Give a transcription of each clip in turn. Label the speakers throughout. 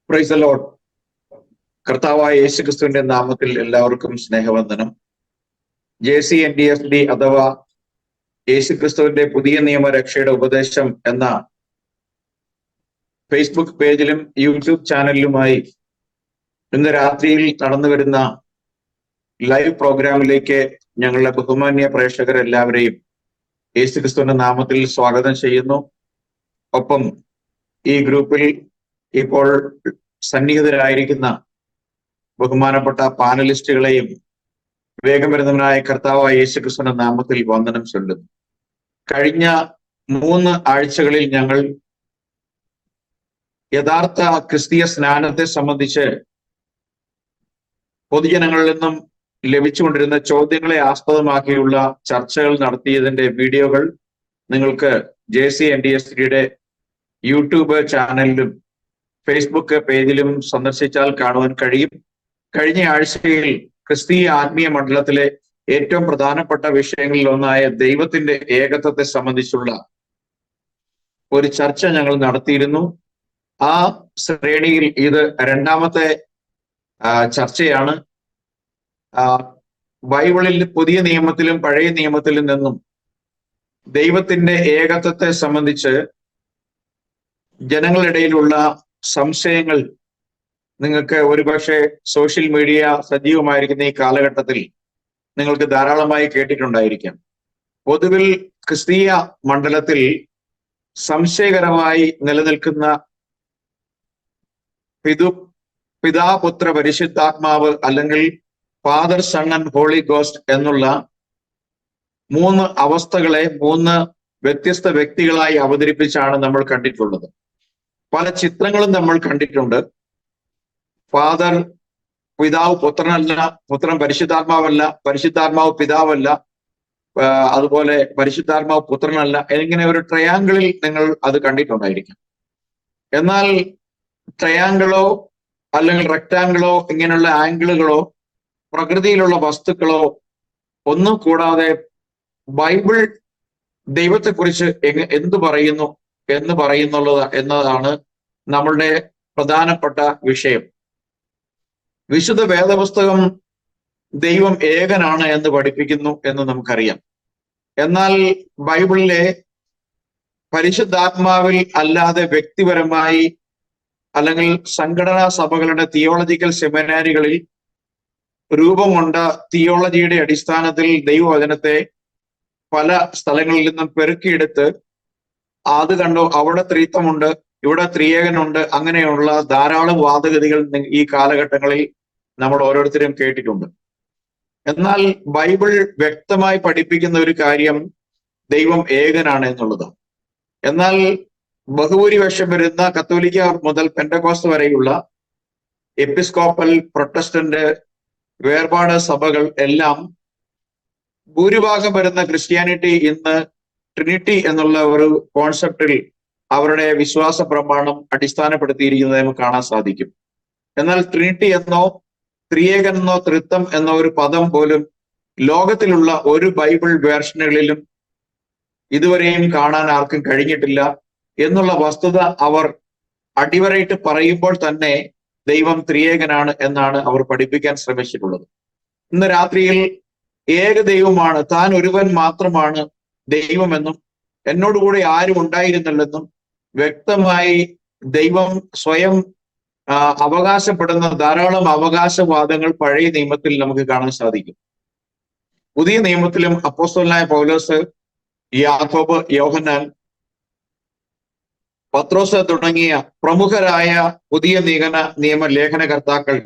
Speaker 1: Praise the Lord. കർത്താവായ യേശുക്രിസ്തുവിന്റെ നാമത്തിൽ എല്ലാവർക്കും സ്നേഹവന്ദനം. JCNDSD അഥവാ യേശുക്രിസ്തുവിന്റെ പുതിയ നിയമ രക്ഷയുടെ ഉപദേശം എന്ന ഫേസ്ബുക്ക് പേജിലും യൂട്യൂബ് ചാനലിലുമായി ഇന്ന് രാത്രിയിൽ നടന്നു വരുന്ന ലൈവ് പ്രോഗ്രാമിലേക്ക് ഞങ്ങളുടെ ബഹുമാന്യ പ്രേക്ഷകരെല്ലാവരെയും യേശുക്രിസ്തുവിന്റെ നാമത്തിൽ സ്വാഗതം ചെയ്യുന്നു. ഒപ്പം ഈ ഗ്രൂപ്പിൽ ഇപ്പോൾ സന്നിഹിതരായിരിക്കുന്ന ബഹുമാനപ്പെട്ട പാനലിസ്റ്റുകളെയും വേഗം വരുന്നവനായ കർത്താവായ യേശുക്രിസ്തുവിന്റെ നാമത്തിൽ വന്ദനം ചൊല്ലുന്നു. കഴിഞ്ഞ 3 ആഴ്ചകളിൽ ഞങ്ങൾ യഥാർത്ഥ ക്രിസ്തീയ സ്നാനത്തെ സംബന്ധിച്ച് പൊതുജനങ്ങളിൽ നിന്നും ലഭിച്ചുകൊണ്ടിരുന്ന ചോദ്യങ്ങളെ ആസ്പദമാക്കിയുള്ള ചർച്ചകൾ നടത്തിയതിന്റെ വീഡിയോകൾ നിങ്ങൾക്ക് JCNDSD യൂട്യൂബ് ചാനലിലും ഫേസ്ബുക്ക് പേജിലും സന്ദർശിച്ചാൽ കാണുവാൻ കഴിയും. കഴിഞ്ഞ ആഴ്ചയിൽ ക്രിസ്തീയ ആത്മീയ മണ്ഡലത്തിലെ ഏറ്റവും പ്രധാനപ്പെട്ട വിഷയങ്ങളിൽ ഒന്നായ ദൈവത്തിന്റെ ഏകത്വത്തെ സംബന്ധിച്ചുള്ള ഒരു ചർച്ച ഞങ്ങൾ നടത്തിയിരുന്നു. ആ ശ്രേണിയിൽ ഇത് 2ാമത്തെ ചർച്ചയാണ്. ബൈബിളിൽ പുതിയ നിയമത്തിലും പഴയ നിയമത്തിലും നിന്നും ദൈവത്തിന്റെ ഏകത്വത്തെ സംബന്ധിച്ച് ജനങ്ങളിടയിലുള്ള സംശയങ്ങൾ നിങ്ങൾക്ക് ഒരുപക്ഷെ സോഷ്യൽ മീഡിയ സജീവമായിരിക്കുന്ന ഈ കാലഘട്ടത്തിൽ നിങ്ങൾക്ക് ധാരാളമായി കേട്ടിട്ടുണ്ടായിരിക്കാം. പൊതുവിൽ ക്രിസ്തീയ മണ്ഡലത്തിൽ സംശയകരമായി നിലനിൽക്കുന്ന പിതാപുത്ര പരിശുദ്ധാത്മാവ് അല്ലെങ്കിൽ father, son and holy ghost എന്നുള്ള 3 അവസ്ഥകളെ 3 വ്യത്യസ്ത വ്യക്തികളായി അവതരിപ്പിച്ചാണ് നമ്മൾ കണ്ടിട്ടുള്ളത്. പല ചിത്രങ്ങളും നമ്മൾ കണ്ടിട്ടുണ്ട്. ഫാദർ പിതാവ് പുത്രനല്ല, പുത്രൻ പരിശുദ്ധാത്മാവല്ല, പരിശുദ്ധാത്മാവ് പിതാവല്ല, അതുപോലെ പരിശുദ്ധാത്മാവ് പുത്രനല്ല, എന്നിങ്ങനെ ഒരു ട്രയാങ്കിളിൽ നിങ്ങൾ അത് കണ്ടിട്ടുണ്ടായിരിക്കും. എന്നാൽ ട്രയാങ്കിളോ അല്ലെങ്കിൽ റെക്ടാങ്കിളോ ഇങ്ങനെയുള്ള ആംഗിളുകളോ പ്രകൃതിയിലുള്ള വസ്തുക്കളോ ഒന്നും കൂടാതെ ബൈബിൾ ദൈവത്തെക്കുറിച്ച് എന്തു പറയുന്നു എന്നതാണ് നമ്മളുടെ പ്രധാനപ്പെട്ട വിഷയം. വിശുദ്ധ വേദപുസ്തകം ദൈവം ഏകനാണ് എന്ന് പഠിപ്പിക്കുന്നു എന്ന് നമുക്കറിയാം. എന്നാൽ ബൈബിളിലെ പരിശുദ്ധാത്മാവിൽ അല്ലാതെ വ്യക്തിപരമായി അല്ലെങ്കിൽ സംഘടനാ സഭകളുടെ തിയോളജിക്കൽ സെമിനാരികളിൽ രൂപം കൊണ്ട തിയോളജിയുടെ അടിസ്ഥാനത്തിൽ ദൈവവചനത്തെ പല സ്ഥലങ്ങളിൽ നിന്നും പെറുക്കിയെടുത്ത് അത് കണ്ടോ അവിടെ ത്രിത്വമുണ്ട്, ഇവിടെ ത്രിയേകനുണ്ട്, അങ്ങനെയുള്ള ധാരാളം വാദഗതികൾ ഈ കാലഘട്ടങ്ങളിൽ നമ്മൾ ഓരോരുത്തരും കേട്ടിട്ടുണ്ട്. എന്നാൽ ബൈബിൾ വ്യക്തമായി പഠിപ്പിക്കുന്ന ഒരു കാര്യം ദൈവം ഏകനാണ് എന്നുള്ളതാണ്. എന്നാൽ ബഹുഭൂരിപക്ഷം വരുന്ന കത്തോലിക്ക മുതൽ പെന്തക്കോസ്ത് വരെയുള്ള എപ്പിസ്കോപ്പൽ, പ്രൊട്ടസ്റ്റന്റ്, വേർപാട് സഭകൾ എല്ലാം ഭൂരിഭാഗം വരുന്ന ക്രിസ്ത്യാനിറ്റി ഇന്ന് ട്രിനിറ്റി എന്നുള്ള ഒരു കോൺസെപ്റ്റിൽ അവരുടെ വിശ്വാസ പ്രമാണം അടിസ്ഥാനപ്പെടുത്തിയിരിക്കുന്നത് നമുക്ക് കാണാൻ സാധിക്കും. എന്നാൽ ട്രിനിറ്റി എന്നോ ത്രിയേകൻ എന്നോ ത്രിത്വം എന്നോ ഒരു പദം പോലും ലോകത്തിലുള്ള ഒരു ബൈബിൾ വേർഷനുകളിലും ഇതുവരെയും കാണാൻ ആർക്കും കഴിഞ്ഞിട്ടില്ല എന്നുള്ള വസ്തുത അവർ അടിവരയിട്ട് പറയുമ്പോൾ തന്നെ ദൈവം ത്രിയേകനാണ് എന്നാണ് അവർ പഠിപ്പിക്കാൻ ശ്രമിച്ചിട്ടുള്ളത്. ഇന്ന് രാത്രിയിൽ ഏക ദൈവമാണ്, താൻ ഒരുവൻ മാത്രമാണ് ദൈവമെന്നും എന്നോടുകൂടി ആരും ഉണ്ടായിരുന്നില്ലെന്നും വ്യക്തമായി ദൈവം സ്വയം അവകാശപ്പെടുന്ന ധാരാളം അവകാശവാദങ്ങൾ പഴയ നിയമത്തിൽ നമുക്ക് കാണാൻ സാധിക്കും. പുതിയ നിയമത്തിലും അപ്പോസ്തലനായ പൗലോസ്, യാക്കോബ്, യോഹന്നാൻ, പത്രോസ് തുടങ്ങിയ പ്രമുഖരായ പുതിയ നിയമ ലേഖനകർത്താക്കൾ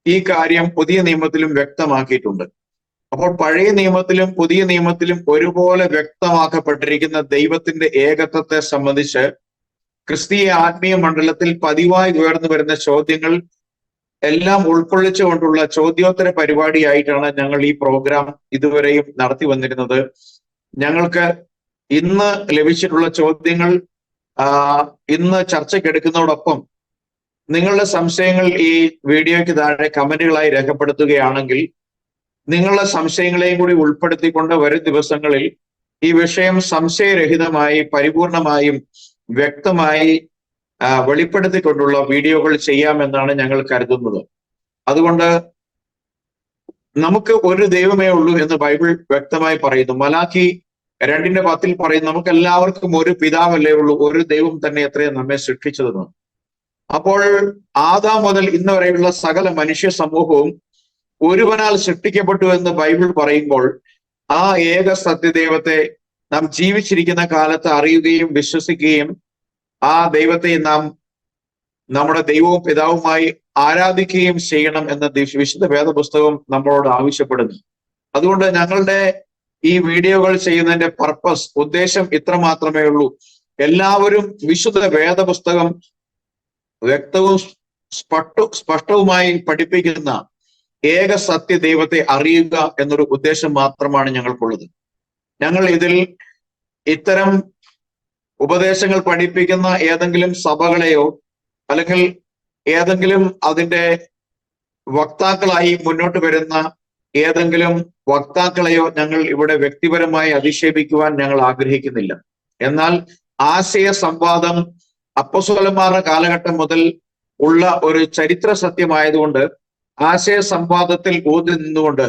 Speaker 1: ഈ കാര്യം പുതിയ നിയമത്തിലും വ്യക്തമാക്കിയിട്ടുണ്ട്. അപ്പോൾ പഴയ നിയമത്തിലും പുതിയ നിയമത്തിലും ഒരുപോലെ വ്യക്തമാക്കപ്പെട്ടിരിക്കുന്ന ദൈവത്തിന്റെ ഏകത്വത്തെ സംബന്ധിച്ച് ക്രിസ്തീയ ആത്മീയ മണ്ഡലത്തിൽ പതിവായി ഉയർന്നു വരുന്ന ചോദ്യങ്ങൾ എല്ലാം ഉൾക്കൊള്ളിച്ചുകൊണ്ടുള്ള ചോദ്യോത്തര പരിപാടിയായിട്ടാണ് ഞങ്ങൾ ഈ പ്രോഗ്രാം ഇതുവരെയും നടത്തി വന്നിരുന്നത്. ഞങ്ങൾക്ക് ഇന്ന് ലഭിച്ചിട്ടുള്ള ചോദ്യങ്ങൾ ഇന്ന് ചർച്ചയ്ക്കെടുക്കുന്നതോടൊപ്പം നിങ്ങളുടെ സംശയങ്ങൾ ഈ വീഡിയോയ്ക്ക് താഴെ കമന്റുകളായി രേഖപ്പെടുത്തുകയാണെങ്കിൽ നിങ്ങളുടെ സംശയങ്ങളെയും കൂടി ഉൾപ്പെടുത്തിക്കൊണ്ട് വരും ദിവസങ്ങളിൽ ഈ വിഷയം സംശയരഹിതമായി പരിപൂർണമായും വ്യക്തമായി വെളിപ്പെടുത്തിക്കൊണ്ടുള്ള വീഡിയോകൾ ചെയ്യാമെന്നാണ് ഞങ്ങൾ കരുതുന്നത്. അതുകൊണ്ട് നമുക്ക് ഒരു ദൈവമേ ഉള്ളൂ എന്ന് ബൈബിൾ വ്യക്തമായി പറയുന്നു. മലാഖി 2:10 പറയുന്നു, നമുക്ക് എല്ലാവർക്കും ഒരു പിതാവല്ലേ ഉള്ളൂ, ഒരു ദൈവം തന്നെ എത്രയും നമ്മെ സൃഷ്ടിച്ചതെന്ന്. അപ്പോൾ ആദാം മുതൽ ഇന്ന് വരെയുള്ള സകല മനുഷ്യ സമൂഹവും ഒരുവനാൽ സൃഷ്ടിക്കപ്പെട്ടു എന്ന് ബൈബിൾ പറയുമ്പോൾ ആ ഏക സത്യദൈവത്തെ നാം ജീവിച്ചിരിക്കുന്ന കാലത്ത് അറിയുകയും വിശ്വസിക്കുകയും ആ ദൈവത്തെ നാം നമ്മുടെ ദൈവവും പിതാവുമായി ആരാധിക്കുകയും ചെയ്യണം എന്ന് വിശുദ്ധ വേദപുസ്തകം നമ്മളോട് ആവശ്യപ്പെടുന്നു. അതുകൊണ്ട് ഞങ്ങളുടെ ഈ വീഡിയോകൾ ചെയ്യുന്നതിന്റെ ഉദ്ദേശം ഇത്ര മാത്രമേ ഉള്ളൂ. എല്ലാവരും വിശുദ്ധ വേദപുസ്തകം വ്യക്തവും സ്പഷ്ടവുമായി പഠിപ്പിക്കുന്ന ഏക സത്യ ദൈവത്തെ അറിയുക എന്നൊരു ഉദ്ദേശം മാത്രമാണ് ഞങ്ങൾക്കുള്ളത്. ഞങ്ങൾ ഇതിൽ ഇത്തരം ഉപദേശങ്ങൾ പഠിപ്പിക്കുന്ന ഏതെങ്കിലും സഭകളെയോ അല്ലെങ്കിൽ ഏതെങ്കിലും അതിന്റെ വക്താക്കളായി മുന്നോട്ട് വരുന്ന ഏതെങ്കിലും വക്താക്കളെയോ ഞങ്ങൾ ഇവിടെ വ്യക്തിപരമായി അധിക്ഷേപിക്കുവാൻ ഞങ്ങൾ ആഗ്രഹിക്കുന്നില്ല. എന്നാൽ ആശയ സംവാദം അപ്പോസ്തലന്മാരുടെ കാലഘട്ടം മുതൽ ഉള്ള ഒരു ചരിത്ര സത്യമായതുകൊണ്ട് ആശയ സംവാദത്തിൽ ഊന്നി നിന്നുകൊണ്ട്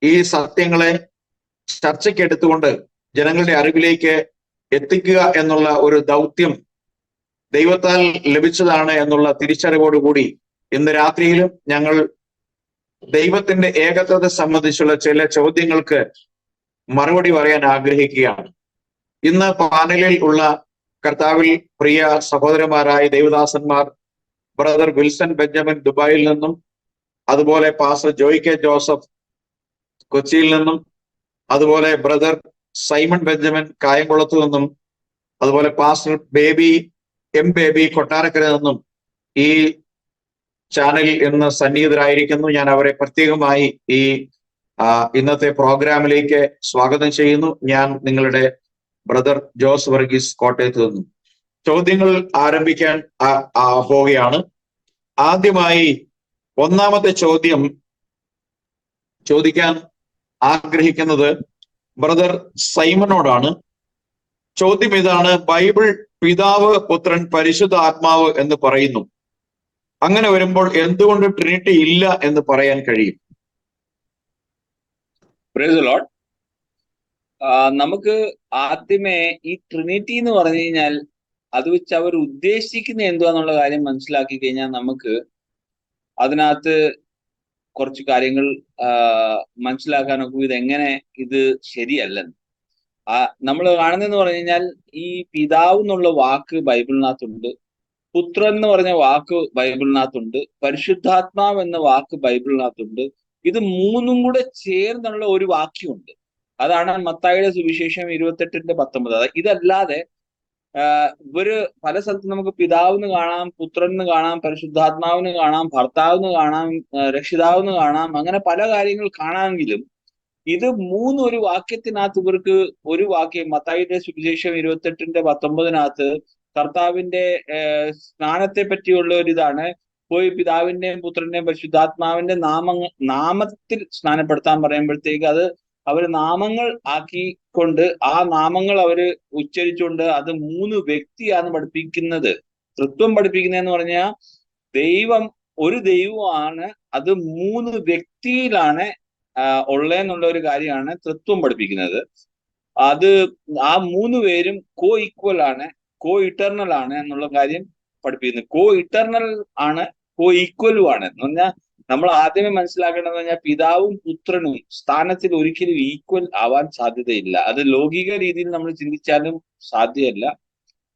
Speaker 1: ഈ സത്യങ്ങളെ ചർച്ചയ്ക്കെടുത്തുകൊണ്ട് ജനങ്ങളുടെ അറിവിലേക്ക് എത്തിക്കുക എന്നുള്ള ഒരു ദൗത്യം ദൈവത്താൽ ലഭിച്ചതാണ് എന്നുള്ള തിരിച്ചറിവോടുകൂടി ഇന്ന് രാത്രിയിലും ഞങ്ങൾ ദൈവത്തിന്റെ ഏകത്വത്തെ സംബന്ധിച്ചുള്ള ചില ചോദ്യങ്ങൾക്ക് മറുപടി പറയാൻ ആഗ്രഹിക്കുകയാണ്. ഇന്ന് പാനലിൽ ഉള്ള കർത്താവിൽ പ്രിയ സഹോദരന്മാരായ ദൈവദാസന്മാർ ബ്രദർ വിൽസൺ ബെഞ്ചമിൻ ദുബായിൽ നിന്നും, അതുപോലെ പാസ്റ്റർ ജോയ് കെ ജോസഫ് കൊച്ചിയിൽ നിന്നും, അതുപോലെ ബ്രദർ സൈമൺ ബെഞ്ചമിൻ കായംകുളത്തു നിന്നും, അതുപോലെ പാസ്റ്റർ ബേബി കൊട്ടാരക്കര നിന്നും ഈ ചാനലിൽ ഇന്ന് സന്നിഹിതരായിരിക്കുന്നു. ഞാൻ അവരെ പ്രത്യേകമായി ഈ ഇന്നത്തെ പ്രോഗ്രാമിലേക്ക് സ്വാഗതം ചെയ്യുന്നു. ഞാൻ നിങ്ങളുടെ ബ്രദർ ജോസ് വർഗീസ് കോട്ടയത്ത് നിന്നും. ചോദ്യങ്ങൾ ആരംഭിക്കാൻ പോവുകയാണ്. ആദ്യമായി ഒന്നാമത്തെ ചോദ്യം ചോദിക്കാൻ ആഗ്രഹിക്കുന്നത് ബ്രദർ സൈമനോടാണ്. ചോദ്യം ഇതാണ്: ബൈബിൾ പിതാവ്, പുത്രൻ, പരിശുദ്ധ ആത്മാവ് എന്ന് പറയുന്നു. അങ്ങനെ വരുമ്പോൾ എന്തുകൊണ്ട് ട്രിനിറ്റി ഇല്ല എന്ന് പറയാൻ കഴിയും?
Speaker 2: Praise the Lord. നമുക്ക് ആദ്യമേ ഈ ട്രിനിറ്റി എന്ന് പറഞ്ഞു കഴിഞ്ഞാൽ അത് വെച്ച് അവർ ഉദ്ദേശിക്കുന്ന എന്തുവാന്നുള്ള കാര്യം മനസ്സിലാക്കി കഴിഞ്ഞാൽ നമുക്ക് അതിനകത്ത് കുറച്ച് കാര്യങ്ങൾ മനസ്സിലാക്കാനൊക്കെ ഇതെങ്ങനെ ഇത് ശരിയല്ലെന്ന്. നമ്മൾ കാണുന്നതെന്ന് പറഞ്ഞു കഴിഞ്ഞാൽ ഈ പിതാവ് എന്നുള്ള വാക്ക് ബൈബിളിനകത്തുണ്ട്, പുത്രൻ എന്ന് പറഞ്ഞ വാക്ക് ബൈബിളിനകത്തുണ്ട്, പരിശുദ്ധാത്മാവ് എന്ന വാക്ക് ബൈബിളിനകത്തുണ്ട്. ഇത് മൂന്നും കൂടെ ചേർന്നുള്ള ഒരു വാക്യമുണ്ട്. അതാണ് മത്തായിയുടെ സുവിശേഷം 28:19. ഇതല്ലാതെ ഇവര് പല സ്ഥലത്തും നമുക്ക് പിതാവിന് കാണാം, പുത്രന് കാണാം, പരിശുദ്ധാത്മാവിന് കാണാം, ഭർത്താവിന് കാണാം, രക്ഷിതാവിന് കാണാം, അങ്ങനെ പല കാര്യങ്ങൾ കാണാമെങ്കിലും ഇത് മൂന്നും ഒരു വാക്യത്തിനകത്ത് ഇവർക്ക് ഒരു വാക്യം മത്തായിയുടെ സുവിശേഷം 28:19 കർത്താവിന്റെ സ്നാനത്തെ പറ്റിയുള്ള ഒരു ഇതാണ്. പോയി പിതാവിന്റെയും പുത്രന്റെയും പരിശുദ്ധാത്മാവിന്റെ നാമത്തിൽ സ്നാനപ്പെടുത്താൻ പറയുമ്പോഴത്തേക്ക് അത് അവര് നാമങ്ങൾ ആക്കിക്കൊണ്ട് ആ നാമങ്ങൾ അവര് ഉച്ചരിച്ചുകൊണ്ട് അത് മൂന്ന് വ്യക്തിയാണ് പഠിപ്പിക്കുന്നത്. തൃത്വം പഠിപ്പിക്കുന്നതെന്ന് പറഞ്ഞാൽ ദൈവം ഒരു ദൈവമാണ്, അത് മൂന്ന് വ്യക്തിയിലാണ് ഉള്ളതെന്നുള്ള ഒരു കാര്യമാണ് തൃത്വം പഠിപ്പിക്കുന്നത്. അത് ആ മൂന്ന് പേരും കോ ഈക്വൽ ആണ്, കോ ഇറ്റർണൽ ആണ് എന്നുള്ള കാര്യം പഠിപ്പിക്കുന്നത്. കോ ഇറ്റർണൽ ആണ്, കോ ഈക്വലും ആണ് എന്ന് പറഞ്ഞാൽ നമ്മൾ ആദ്യമേ മനസ്സിലാക്കേണ്ടതെന്ന് പറഞ്ഞാൽ പിതാവും പുത്രനും സ്ഥാനത്തിൽ ഒരിക്കലും ഈക്വൽ ആവാൻ സാധ്യതയില്ല. അത് ലൗകിക രീതിയിൽ നമ്മൾ ചിന്തിച്ചാലും സാധ്യമല്ല.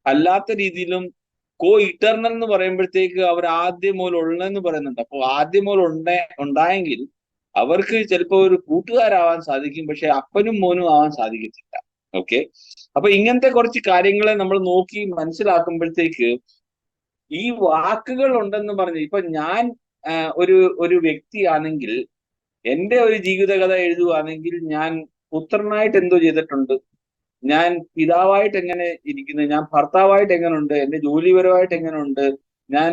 Speaker 2: അല്ലാത്ത രീതിയിലും കോ ഇറ്റർണൽ എന്ന് പറയുമ്പോഴത്തേക്ക് അവർ ആദ്യം മുതൽ ഉള്ളതെന്ന് പറയുന്നുണ്ട്. അപ്പോൾ ആദ്യം മുതൽ ഉണ്ടായെങ്കിൽ അവർക്ക് ചിലപ്പോൾ ഒരു കൂട്ടുകാരാവാൻ സാധിക്കും, പക്ഷെ അപ്പനും മോനും ആവാൻ സാധിക്കത്തില്ല. ഓക്കെ, അപ്പൊ ഇങ്ങനത്തെ കുറച്ച് കാര്യങ്ങളെ നമ്മൾ നോക്കി മനസ്സിലാക്കുമ്പോഴത്തേക്ക് ഈ വാക്കുകൾ ഉണ്ടെന്ന് പറഞ്ഞ് ഇപ്പൊ ഞാൻ ഒരു വ്യക്തിയാണെങ്കിൽ എൻ്റെ ഒരു ജീവിതകഥ എഴുതുകയാണെങ്കിൽ ഞാൻ പുത്രനായിട്ട് എന്തോ ചെയ്തിട്ടുണ്ട്, ഞാൻ പിതാവായിട്ട് എങ്ങനെ ഇരിക്കുന്നു, ഞാൻ ഭർത്താവായിട്ട് എങ്ങനെയുണ്ട്, എൻ്റെ ജോലിപരമായിട്ട് എങ്ങനെയുണ്ട്, ഞാൻ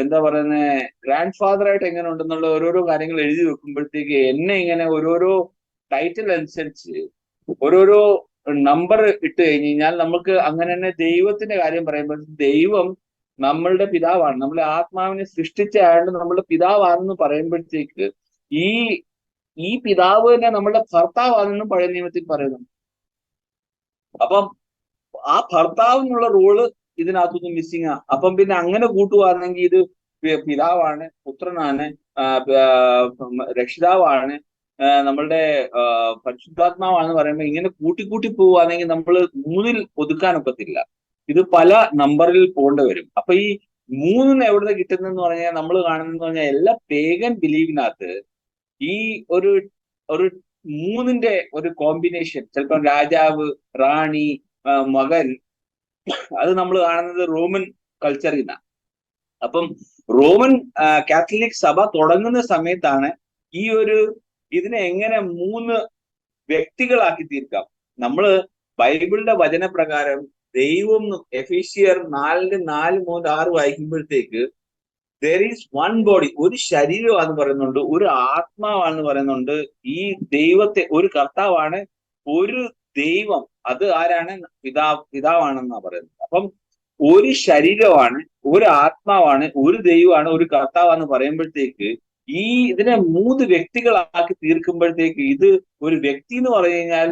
Speaker 2: എന്താ പറയുന്നത് ഗ്രാൻഡ് ഫാദർ ആയിട്ട് എങ്ങനെ ഉണ്ടെന്നുള്ള ഓരോരോ കാര്യങ്ങൾ എഴുതി വെക്കുമ്പോഴത്തേക്ക് എന്നെ ഇങ്ങനെ ഓരോരോ ടൈറ്റിൽ അനുസരിച്ച് ഓരോരോ നമ്പർ ഇട്ട് കഴിഞ്ഞ് കഴിഞ്ഞാൽ നമുക്ക് അങ്ങനെ തന്നെ ദൈവത്തിന്റെ കാര്യം പറയുമ്പോൾ ദൈവം നമ്മളുടെ പിതാവാണ്, നമ്മളെ ആത്മാവിനെ സൃഷ്ടിച്ച ആളുടെ നമ്മളുടെ പിതാവാണെന്ന് പറയുമ്പോഴത്തേക്ക് ഈ ഈ പിതാവ് തന്നെ നമ്മളുടെ ഭർത്താവാണെന്നും പഴയ നിയമത്തിൽ പറയുന്നു. അപ്പം ആ ഭർത്താവ് എന്നുള്ള റോള് ഇതിനകത്തുനിന്ന് മിസ്സിങ് ആ. അപ്പം പിന്നെ അങ്ങനെ കൂട്ടുവാണെങ്കിൽ ഇത് പിതാവാണ്, പുത്രനാണ്, രക്ഷിതാവാണ്, നമ്മളുടെ പരിശുദ്ധാത്മാവാണെന്ന് പറയുമ്പോൾ ഇങ്ങനെ കൂട്ടി പോവുകയാണെങ്കിൽ നമ്മൾ മൂന്നിൽ ഒതുക്കാനൊക്കത്തില്ല. ഇത് പല നമ്പറിൽ പോകേണ്ടി വരും. അപ്പൊ ഈ മൂന്നിന് എവിടുന്ന് കിട്ടുന്നെന്ന് പറഞ്ഞാൽ നമ്മൾ കാണുന്നതെന്ന് പറഞ്ഞാൽ എല്ലാ പേഗൻ ബിലീവിനകത്ത് ഈ ഒരു ഒരു മൂന്നിന്റെ ഒരു കോമ്പിനേഷൻ, ചിലപ്പം രാജാവ്, റാണി, മകൻ, അത് നമ്മൾ കാണുന്നത് റോമൻ കൾച്ചറിൽ നിന്നാണ്. അപ്പം റോമൻ കാത്തലിക് സഭ തുടങ്ങുന്ന സമയത്താണ് ഇതിനെ എങ്ങനെ മൂന്ന് വ്യക്തികളാക്കി തീർക്കാം. നമ്മള് ബൈബിളിന്റെ വചനപ്രകാരം ദൈവം എഫീഷ്യർ 4:4-5 വായിക്കുമ്പോഴത്തേക്ക് there is one body, ഒരു ശരീരമാണെന്ന് പറയുന്നുണ്ട്, ഒരു ആത്മാവാണെന്ന് പറയുന്നുണ്ട്. ഈ ദൈവത്തെ ഒരു കർത്താവാണ്, ഒരു ദൈവം, അത് ആരാണ്? പിതാവാണെന്നാണ് പറയുന്നത്. അപ്പം ഒരു ശരീരമാണ്, ഒരു ആത്മാവാണ്, ഒരു ദൈവമാണ്, ഒരു കർത്താവാന്ന് പറയുമ്പോഴത്തേക്ക് ഇതിനെ മൂന്ന് വ്യക്തികളാക്കി തീർക്കുമ്പോഴത്തേക്ക് ഇത് ഒരു വ്യക്തി എന്ന് പറഞ്ഞു കഴിഞ്ഞാൽ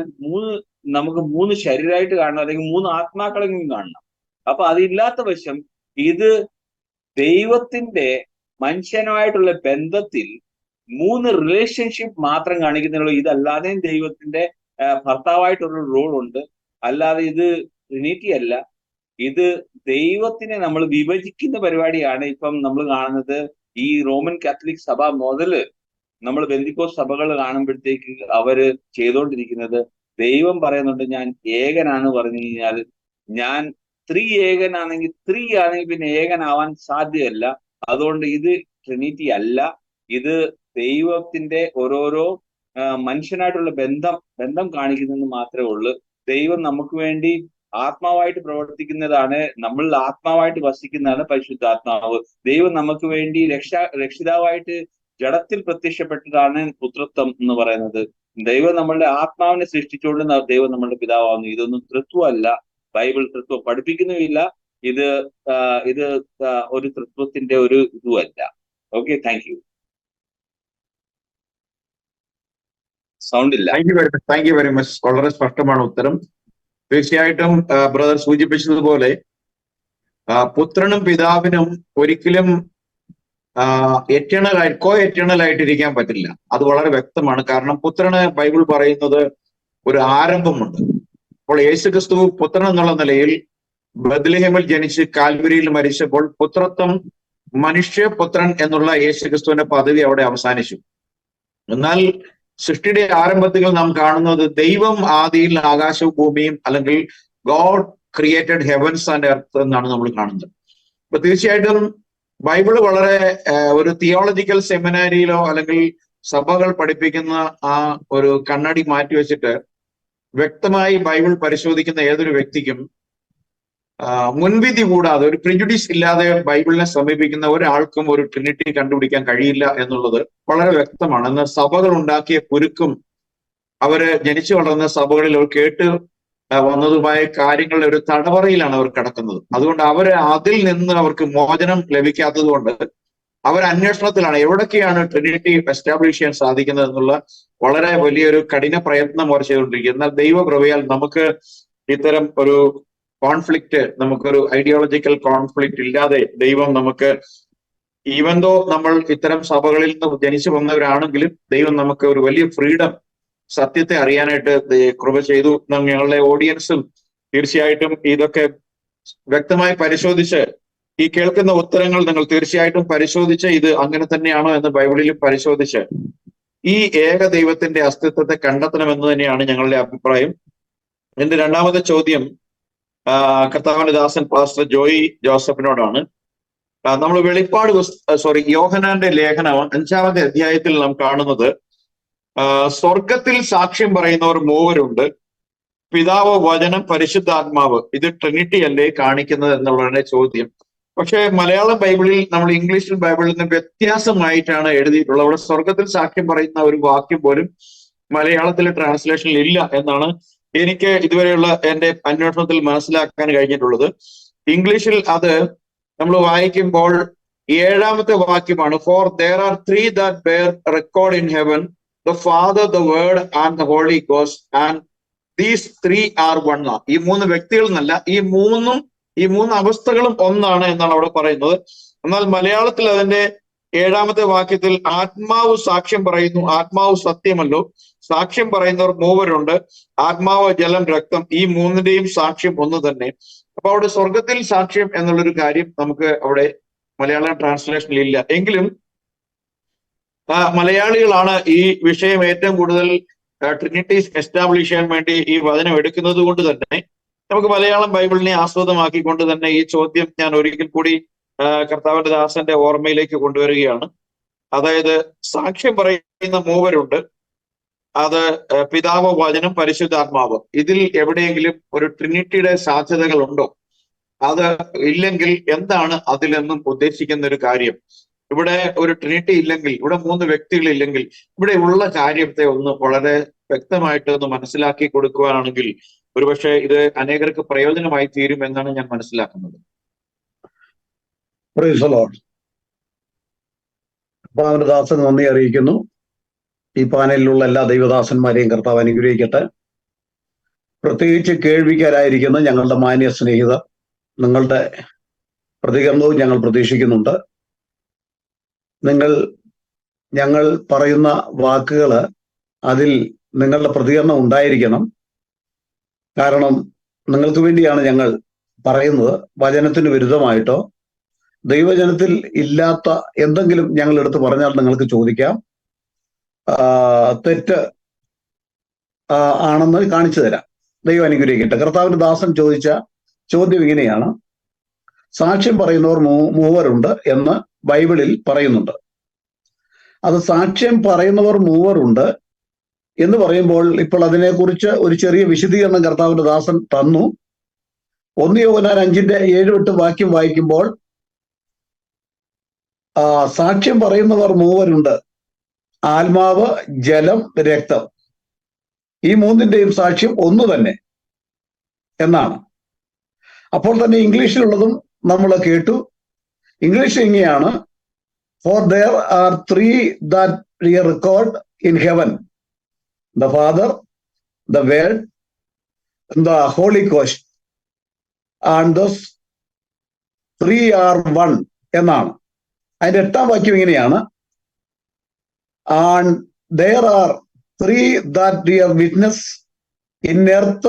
Speaker 2: നമുക്ക് മൂന്ന് ശരീരമായിട്ട് കാണണം, അല്ലെങ്കിൽ മൂന്ന് ആത്മാക്കളെങ്കിലും കാണണം. അപ്പൊ അതില്ലാത്ത വശം ഇത് ദൈവത്തിന്റെ മനുഷ്യനുമായിട്ടുള്ള ബന്ധത്തിൽ മൂന്ന് റിലേഷൻഷിപ്പ് മാത്രം കാണിക്കുന്നുള്ളൂ. ഇതല്ലാതെയും ദൈവത്തിന്റെ ഭർത്താവായിട്ടുള്ള റോൾ ഉണ്ട്. അല്ലാതെ ഇത് ട്രിനിറ്റി അല്ല. ഇത് ദൈവത്തിനെ നമ്മൾ വിഭജിക്കുന്ന പരിപാടിയാണ് ഇപ്പം നമ്മൾ കാണുന്നത്. ഈ റോമൻ കാത്തലിക് സഭ മുതല് നമ്മൾ ബെന്തിക്കോസ് സഭകൾ കാണുമ്പോഴത്തേക്ക് അവര് ചെയ്തുകൊണ്ടിരിക്കുന്നത്, ദൈവം പറയുന്നുണ്ട് ഞാൻ ഏകനാന്ന് പറഞ്ഞു കഴിഞ്ഞാൽ, ഞാൻ ഏകനാണെങ്കിൽ പിന്നെ ഏകനാവാൻ സാധ്യമല്ല. അതുകൊണ്ട് ഇത് ട്രിനിറ്റി അല്ല. ഇത് ദൈവത്തിന്റെ ഓരോരോ മനുഷ്യനായിട്ടുള്ള ബന്ധം കാണിക്കുന്നതെന്ന് മാത്രമേ ഉള്ളൂ. ദൈവം നമുക്ക് വേണ്ടി ആത്മാവായിട്ട് പ്രവർത്തിക്കുന്നതാണ്, നമ്മൾ ആത്മാവായിട്ട് വസിക്കുന്നതാണ് പരിശുദ്ധാത്മാവ്. ദൈവം നമുക്ക് വേണ്ടി രക്ഷിതാവായിട്ട് ജഡത്തിൽ പ്രത്യക്ഷപ്പെട്ടതാണ് പുത്രത്വം എന്ന് പറയുന്നത്. ദൈവം നമ്മളുടെ ആത്മാവിനെ സൃഷ്ടിച്ചുകൊണ്ട് ദൈവം നമ്മളുടെ പിതാവാകുന്നു. ഇതൊന്നും തൃത്വമല്ല, ബൈബിൾ തൃത്വം പഠിപ്പിക്കുന്നുമില്ല. ഇത് ഒരു തൃത്വത്തിന്റെ ഒരു ഇതുമല്ല. Okay, thank you. സൗണ്ട് ഇല്ല.
Speaker 1: Thank you very much. വളരെ സ്പഷ്ടമാണ് ഉത്തരം. തീർച്ചയായിട്ടും ബ്രദർ സൂചിപ്പിച്ചതുപോലെ പുത്രനും പിതാവിനും ഒരിക്കലും കോ എറ്റേണൽ ആയിട്ടിരിക്കാൻ പറ്റില്ല. അത് വളരെ വ്യക്തമാണ്. കാരണം പുത്രന് ബൈബിൾ പറയുന്നത് ഒരു ആരംഭമുണ്ട്. അപ്പോൾ യേശുക്രിസ്തു പുത്രൻ എന്നുള്ള നിലയിൽ ബത്ലഹേമിൽ ജനിച്ച് കാൽവരിയിൽ മരിച്ചപ്പോൾ പുത്രത്വം, മനുഷ്യപുത്രൻ എന്നുള്ള യേശുക്രിസ്തുവിന്റെ പദവി അവിടെ അവസാനിച്ചു. എന്നാൽ സൃഷ്ടിയുടെ ആരംഭത്തിൽ നാം കാണുന്നത് ദൈവം ആദിയിൽ ആകാശവും ഭൂമിയും, അല്ലെങ്കിൽ God created heavens and earth എന്നാണ് നമ്മൾ കാണുന്നത്. അപ്പൊ തീർച്ചയായിട്ടും ബൈബിള് വളരെ ഒരു തിയോളജിക്കൽ സെമിനാരിയിലോ അല്ലെങ്കിൽ സഭകൾ പഠിപ്പിക്കുന്ന ആ ഒരു കണ്ണാടി മാറ്റിവെച്ചിട്ട് വ്യക്തമായി ബൈബിൾ പരിശോധിക്കുന്ന ഏതൊരു വ്യക്തിക്കും മുൻവിധി കൂടാതെ, ഒരു പ്രിജുഡീസ് ഇല്ലാതെ ബൈബിളിനെ സമീപിക്കുന്ന ഒരാൾക്കും ഒരു ട്രിനിറ്റി കണ്ടുപിടിക്കാൻ കഴിയില്ല എന്നുള്ളത് വളരെ വ്യക്തമാണ്. എന്നാൽ സഭകൾ ഉണ്ടാക്കിയ കുരുക്കും അവര് ജനിച്ചു വളർന്ന സഭകളിൽ അവർ കേട്ട് വന്നതുമായ കാര്യങ്ങളുടെ ഒരു തടവറയിലാണ് അവർ കിടക്കുന്നത്. അതുകൊണ്ട് അതിൽ നിന്ന് അവർക്ക് മോചനം ലഭിക്കാത്തത് കൊണ്ട് അവർ അന്വേഷണത്തിലാണ് എവിടൊക്കെയാണ് ട്രിനിറ്റി എസ്റ്റാബ്ലിഷ് ചെയ്യാൻ സാധിക്കുന്നത് എന്നുള്ള വളരെ വലിയൊരു കഠിന പ്രയത്നം അവർ ചെയ്തുകൊണ്ടിരിക്കുക. എന്നാൽ ദൈവകൃപയാൽ നമുക്ക് ഇത്തരം ഒരു കോൺഫ്ലിക്റ്റ്, നമുക്കൊരു ഐഡിയോളജിക്കൽ കോൺഫ്ലിക്റ്റ് ഇല്ലാതെ ദൈവം നമുക്ക്, ഈവൻ ദോ നമ്മൾ ഇത്തരം സഭകളിൽ നിന്ന് ജനിച്ചു വന്നവരാണെങ്കിലും ദൈവം നമുക്ക് ഒരു വലിയ ഫ്രീഡം, സത്യത്തെ അറിയാനായിട്ട് കൃപ ചെയ്തു. ഞങ്ങളുടെ ഓഡിയൻസും തീർച്ചയായിട്ടും ഇതൊക്കെ വ്യക്തമായി പരിശോധിച്ച്, ഈ കേൾക്കുന്ന ഉത്തരങ്ങൾ നിങ്ങൾ തീർച്ചയായിട്ടും പരിശോധിച്ച് ഇത് അങ്ങനെ തന്നെയാണോ എന്ന് ബൈബിളിൽ പരിശോധിച്ച് ഈ ഏക ദൈവത്തിന്റെ അസ്തിത്വത്തെ കണ്ടെത്തണമെന്ന് തന്നെയാണ് ഞങ്ങളുടെ അഭിപ്രായം. എന്റെ രണ്ടാമത്തെ ചോദ്യം കർത്താവിന്റെ ദാസൻ പാസ്റ്റർ ജോയി ജോസഫിനോടാണ്. നമ്മൾ യോഹന്നാന്റെ ലേഖനം 5-ാമത്തെ അധ്യായത്തിൽ നാം കാണുന്നത് സ്വർഗത്തിൽ സാക്ഷ്യം പറയുന്നവർ മൂവരുണ്ട്, പിതാവ്, വചനം, പരിശുദ്ധാത്മാവ്. ഇത് ട്രിനിറ്റി അല്ലേ കാണിക്കുന്നത് എന്നുള്ളതാണ് ചോദ്യം. പക്ഷെ മലയാളം ബൈബിളിൽ, നമ്മൾ ഇംഗ്ലീഷിൽ ബൈബിളിൽ നിന്ന് വ്യത്യാസമായിട്ടാണ് എഴുതിയിട്ടുള്ളത്. അവിടെ സ്വർഗത്തിൽ സാക്ഷ്യം പറയുന്ന ഒരു വാക്യം പോലും മലയാളത്തിലെ ട്രാൻസ്ലേഷനിൽ ഇല്ല എന്നാണ് എനിക്ക് ഇതുവരെയുള്ള എന്റെ അന്വേഷണത്തിൽ മനസ്സിലാക്കാൻ കഴിഞ്ഞിട്ടുള്ളത്. ഇംഗ്ലീഷിൽ അത് നമ്മൾ വായിക്കുമ്പോൾ 7ാമത്തെ വാക്യമാണ്. For there are 3 that bear record in heaven, the Father, the Word and the Holy Ghost, and these 3 are one. ഈ 3 വ്യക്തികൾ എന്നല്ല, ഈ 3 അവസ്ഥകളും ഒന്നാണ് എന്നാണ് അവിടെ പറയുന്നത്. എന്നാൽ മലയാളത്തിൽ അതിന്റെ 7ാമത്തെ വാക്യത്തിൽ ആത്മാവ് സാക്ഷ്യം പറയുന്നു, ആത്മാവ് സത്യമല്ലോ, സാക്ഷ്യം പറയുന്നവർ 3 പേരുണ്ട്, ആത്മാവ്, ജലം, രക്തം, ഈ 3ന്റെയും സാക്ഷ്യം ഒന്ന് തന്നെ. അപ്പൊ അവിടെ സ്വർഗത്തിൽ സാക്ഷ്യം എന്നുള്ളൊരു കാര്യം നമുക്ക് അവിടെ മലയാളം ട്രാൻസ്ലേഷനിൽ ഇല്ല. എങ്കിലും മലയാളികളാണ് ഈ വിഷയം ഏറ്റവും കൂടുതൽ ട്രിനിറ്റി എസ്റ്റാബ്ലിഷ് ചെയ്യാൻ വേണ്ടി ഈ വചനം എടുക്കുന്നത് കൊണ്ട് തന്നെ നമുക്ക് മലയാളം ബൈബിളിനെ ആസ്പദമാക്കിക്കൊണ്ട് തന്നെ ഈ ചോദ്യം ഞാൻ ഒരിക്കൽ കൂടി കർത്താവിന്റെ ദാസന്റെ ഓർമ്മയിലേക്ക് കൊണ്ടുവരികയാണ്. അതായത് സാക്ഷ്യം പറയുന്ന 3 പേരുണ്ട്, അത് പിതാവ്, വചനം, പരിശുദ്ധാത്മാവ്. ഇതിൽ എവിടെയെങ്കിലും ഒരു ട്രിനിറ്റിയുടെ സാധ്യതകൾ ഉണ്ടോ? അത് ഇല്ലെങ്കിൽ എന്താണ് അതിലെന്നും ഉദ്ദേശിക്കുന്ന ഒരു കാര്യം? ഇവിടെ ഒരു ട്രിനിറ്റി ഇല്ലെങ്കിൽ, ഇവിടെ 3 വ്യക്തികൾ ഇല്ലെങ്കിൽ, ഇവിടെ ഉള്ള കാര്യത്തെ ഒന്ന് വളരെ വ്യക്തമായിട്ട് ഒന്ന് മനസ്സിലാക്കി കൊടുക്കുവാണെങ്കിൽ ഒരുപക്ഷെ ഇത് അനേകർക്ക് പ്രയോജനമായി തീരും എന്നാണ് ഞാൻ മനസ്സിലാക്കുന്നത്.
Speaker 3: കർത്താവിന്റെ ദാസൻ നന്ദി അറിയിക്കുന്നു. ഈ പാനലിലുള്ള എല്ലാ ദൈവദാസന്മാരെയും കർത്താവ് അനുഗ്രഹിക്കട്ടെ. പ്രത്യേകിച്ച് കേൾവിക്കാരായിരിക്കുന്ന ഞങ്ങളുടെ മാന്യ സ്നേഹിതർ, നിങ്ങളുടെ പ്രതികരണവും ഞങ്ങൾ പ്രതീക്ഷിക്കുന്നുണ്ട്. ഞങ്ങൾ പറയുന്ന വാക്കുകൾ, അതിൽ നിങ്ങളുടെ പ്രതികരണം ഉണ്ടായിരിക്കണം. കാരണം നിങ്ങൾക്ക് വേണ്ടിയാണ് ഞങ്ങൾ പറയുന്നത്. വചനത്തിന് വിരുദ്ധമായിട്ടോ ദൈവജനത്തിൽ ഇല്ലാത്ത എന്തെങ്കിലും ഞങ്ങൾ എടുത്ത് പറഞ്ഞാൽ നിങ്ങൾക്ക് ചോദിക്കാം. തെറ്റ് ആണെന്ന് കാണിച്ചു തരാം. ദൈവം അനുഗ്രഹിക്കട്ടെ. കർത്താവിന്റെ ദാസൻ ചോദിച്ച ചോദ്യം ഇങ്ങനെയാണ്: സാക്ഷ്യം പറയുന്നവർ 3 പേരുണ്ട് എന്ന് ബൈബിളിൽ പറയുന്നുണ്ട്. അത് സാക്ഷ്യം പറയുന്നവർ 3 പേരുണ്ട് എന്ന് പറയുമ്പോൾ ഇപ്പോൾ അതിനെക്കുറിച്ച് ഒരു ചെറിയ വിശദീകരണം കർത്താവിന്റെ ദാസൻ തന്നു. 1 യോഹന്നാൻ 5:7-8 വാക്യം വായിക്കുമ്പോൾ സാക്ഷ്യം പറയുന്നവർ 3 പേരുണ്ട്, ആത്മാവ്, ജലം, രക്തം, ഈ 3ന്റെയും സാക്ഷ്യം ഒന്ന് തന്നെ എന്നാണ്. അപ്പോൾ തന്നെ ഇംഗ്ലീഷിലുള്ളതും നമ്മൾ കേട്ടു. ഇംഗ്ലീഷ് ഇങ്ങനെയാണ്: four there are 3 that bear record in heaven, the Father, the Word, the Holy Ghost, and those 3 are one എന്നാണ്. അതിന്റെ 8ാം വാക്യം ഇങ്ങനെയാണ്: and there are 3 that bear witness in earth,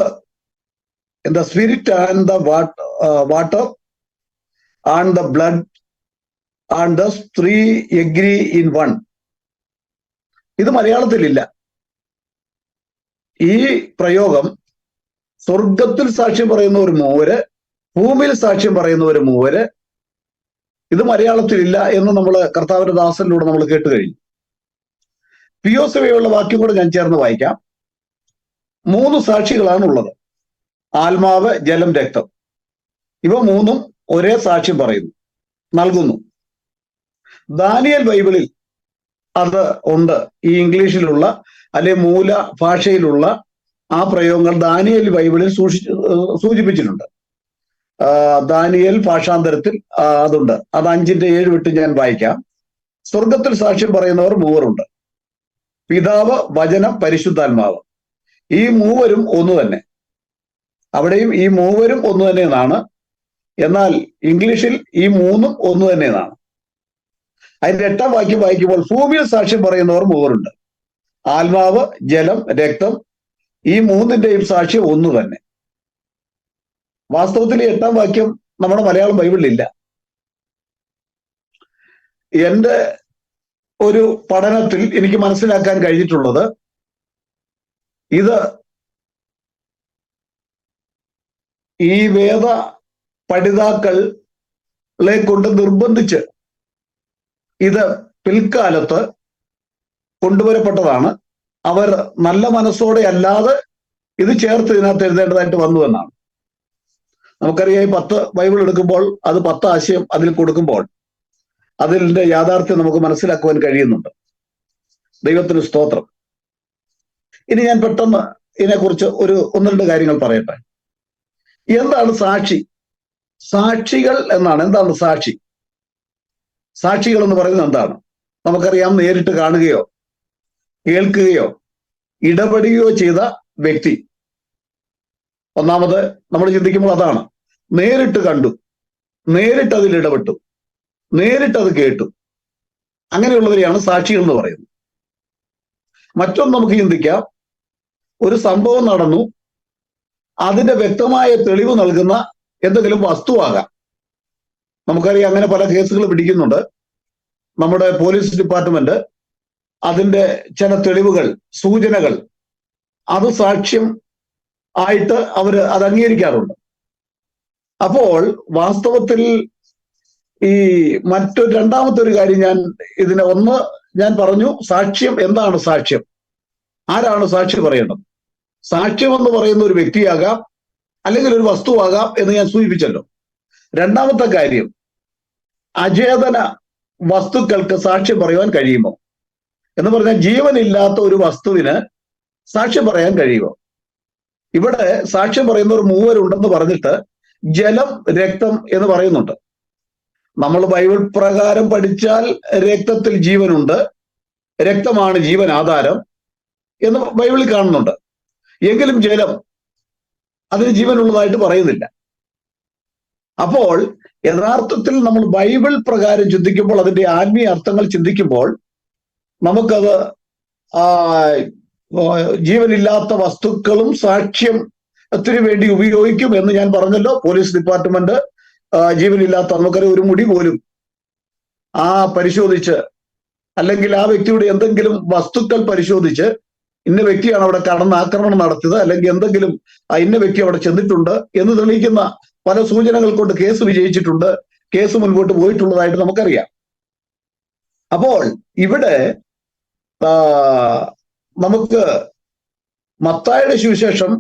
Speaker 3: in the spirit and the water and the blood, and thus 3 agree in one. ഇത് മലയാളത്തിലില്ല. ഈ പ്രയോഗം സ്വർഗത്തിൽ സാക്ഷ്യം പറയുന്നവർ 3, ഭൂമിയിൽ സാക്ഷ്യം പറയുന്നവർ 3, ഇത് മലയാളത്തിലില്ല എന്ന് നമ്മൾ കർത്താവിന്റെ ദാസനിലൂടെ നമ്മൾ കേട്ട് കഴിഞ്ഞു. പിയോസഭയുള്ള വാക്യം കൂടെ ഞാൻ ചേർന്ന് വായിക്കാം. 3 സാക്ഷികളാണ് ഉള്ളത്: ആത്മാവ്, ജലം, രക്തം. ഇവ 3ഉം ഒരേ സാക്ഷ്യം പറയുന്നു, നൽകുന്നു. ദാനിയേൽ ബൈബിളിൽ അത് ഉണ്ട്. ഈ ഇംഗ്ലീഷിലുള്ള അല്ലെ മൂല ഭാഷയിലുള്ള ആ പ്രയോഗങ്ങൾ ദാനിയേൽ ബൈബിളിൽ സൂചിപ്പിച്ചിട്ടുണ്ട്. ദാനിയേൽ ഭാഷാന്തരത്തിൽ അതുണ്ട്. അത് 5:7 ഞാൻ വായിക്കാം. സ്വർഗത്തിൽ സാക്ഷ്യം പറയുന്നവർ 3 പേരുണ്ട്: പിതാവ്, വചനം, പരിശുദ്ധാത്മാവ്. ഈ 3 പേരും ഒന്ന് തന്നെ. അവിടെയും ഈ 3 പേരും ഒന്ന് തന്നെ എന്നാണ്. എന്നാൽ ഇംഗ്ലീഷിൽ ഈ 3ഉം ഒന്ന് തന്നെ എന്നാണ്. അതിന്റെ 8ാം വാക്യം വായിക്കുമ്പോൾ ഭൂമിയിൽ സാക്ഷ്യം പറയുന്നവർ 3 പേരുണ്ട്: ആത്മാവ്, ജലം, രക്തം, ഈ 3ന്റെയും സാക്ഷ്യം ഒന്ന് തന്നെ. വാസ്തവത്തിൽ ഈ 8ാം വാക്യം നമ്മുടെ മലയാളം ബൈബിളിലില്ല. എന്റെ ഒരു പഠനത്തിൽ എനിക്ക് മനസ്സിലാക്കാൻ കഴിഞ്ഞിട്ടുള്ളത്, ഇത് ഈ വേദ പഠിതാക്കളെ കൊണ്ട് നിർബന്ധിച്ച് ഇത് പിൽക്കാലത്ത് കൊണ്ടുവരപ്പെട്ടതാണ്. അവർ നല്ല മനസ്സോടെ അല്ലാതെ ഇത് ചേർത്ത് ഇതിനകത്ത് എഴുതേണ്ടതായിട്ട് വന്നു എന്നാണ്. നമുക്കറിയാം, ഈ 10 ബൈബിൾ എടുക്കുമ്പോൾ അത് 10 ആശയം അതിൽ കൊടുക്കുമ്പോൾ അതിന്റെ യാഥാർത്ഥ്യം നമുക്ക് മനസ്സിലാക്കുവാൻ കഴിയുന്നുണ്ട്. ദൈവത്തിന് സ്തോത്രം. ഇനി ഞാൻ പെട്ടെന്ന് ഇതിനെക്കുറിച്ച് 1-2 കാര്യങ്ങൾ പറയട്ടെ. എന്താണ് സാക്ഷി? സാക്ഷികൾ എന്നാണ്. എന്താണ് സാക്ഷി? സാക്ഷികൾ എന്ന് പറയുന്നത് എന്താണ്? നമുക്കറിയാം, നേരിട്ട് കാണുകയോ കേൾക്കുകയോ ഇടപെടുകയോ ചെയ്ത വ്യക്തി. ഒന്നാമത് നമ്മൾ ചിന്തിക്കുമ്പോൾ അതാണ്. നേരിട്ട് കണ്ടു, നേരിട്ട് അതിൽ ഇടപെട്ടു, നേരിട്ട് അത് കേട്ടു, അങ്ങനെയുള്ളവരെയാണ് സാക്ഷികൾ എന്ന് പറയുന്നത്. മറ്റൊന്ന് നമുക്ക് ചിന്തിക്കാം, ഒരു സംഭവം നടന്നു, അതിന്റെ വ്യക്തമായ തെളിവ് നൽകുന്ന എന്തെങ്കിലും വസ്തുവാകാം. നമുക്കറിയാം, അങ്ങനെ പല കേസുകൾ പിടിക്കുന്നുണ്ട്. നമ്മുടെ പോലീസ് ഡിപ്പാർട്ട്മെന്റ് അതിന്റെ ചില തെളിവുകൾ, സൂചനകൾ, അത് സാക്ഷ്യം ആയിട്ട് അത് അംഗീകരിക്കാറുണ്ട്. അപ്പോൾ വാസ്തവത്തിൽ ഈ രണ്ടാമത്തെ ഒരു കാര്യം ഞാൻ പറഞ്ഞു, സാക്ഷ്യം എന്താണ്? സാക്ഷ്യം ആരാണ് സാക്ഷി പറയേണ്ടത്? സാക്ഷ്യം എന്ന് പറയുന്ന ഒരു വ്യക്തിയാകാം, അല്ലെങ്കിൽ ഒരു വസ്തുവാകാം എന്ന് ഞാൻ സൂചിപ്പിച്ചല്ലോ. രണ്ടാമത്തെ കാര്യം, അചേതന വസ്തുക്കൾക്ക് സാക്ഷ്യം പറയുവാൻ കഴിയുമോ എന്ന് പറഞ്ഞാൽ, ജീവനില്ലാത്ത ഒരു വസ്തുവിന് സാക്ഷ്യം പറയാൻ കഴിയുമോ? ഇവിടെ സാക്ഷ്യം പറയുന്നവർ മൂവരുണ്ടെന്ന് പറഞ്ഞിട്ട് ജലം, രക്തം എന്ന് പറയുന്നുണ്ട്. നമ്മൾ ബൈബിൾ പ്രകാരം പഠിച്ചാൽ രക്തത്തിൽ ജീവനുണ്ട്, രക്തമാണ് ജീവൻ ആധാരം എന്ന് ബൈബിളിൽ കാണുന്നുണ്ട്. എങ്കിലും ജലം അതിന് ജീവനുള്ളതായിട്ട് പറയുന്നില്ല. അപ്പോൾ യഥാർത്ഥത്തിൽ നമ്മൾ ബൈബിൾ പ്രകാരം ചിന്തിക്കുമ്പോൾ, അതിന്റെ ആത്മീയ അർത്ഥങ്ങൾ ചിന്തിക്കുമ്പോൾ, നമുക്കത് ജീവനില്ലാത്ത വസ്തുക്കളും സാക്ഷ്യത്തിന് വേണ്ടി ഉപയോഗിക്കും എന്ന് ഞാൻ പറഞ്ഞല്ലോ. പോലീസ് ഡിപ്പാർട്ട്മെന്റ് ജീവനില്ലാത്ത, നമുക്കറിയാം, ഒരു മുടി പോലും പരിശോധിച്ച്, അല്ലെങ്കിൽ ആ വ്യക്തിയുടെ എന്തെങ്കിലും വസ്തുക്കൾ പരിശോധിച്ച്, ഇന്ന വ്യക്തിയാണ് അവിടെ കടന്ന് ആക്രമണം നടത്തിയത്, അല്ലെങ്കിൽ എന്തെങ്കിലും ഇന്ന വ്യക്തി അവിടെ ചെന്നിട്ടുണ്ട് എന്ന് തെളിയിക്കുന്ന പല സൂചനകൾ കൊണ്ട് കേസ് വിജയിച്ചിട്ടുണ്ട്, കേസ് മുൻപോട്ട് പോയിട്ടുള്ളതായിട്ട് നമുക്കറിയാം. അപ്പോൾ ഇവിടെ നമുക്ക് മത്തായിയുടെ സുവിശേഷം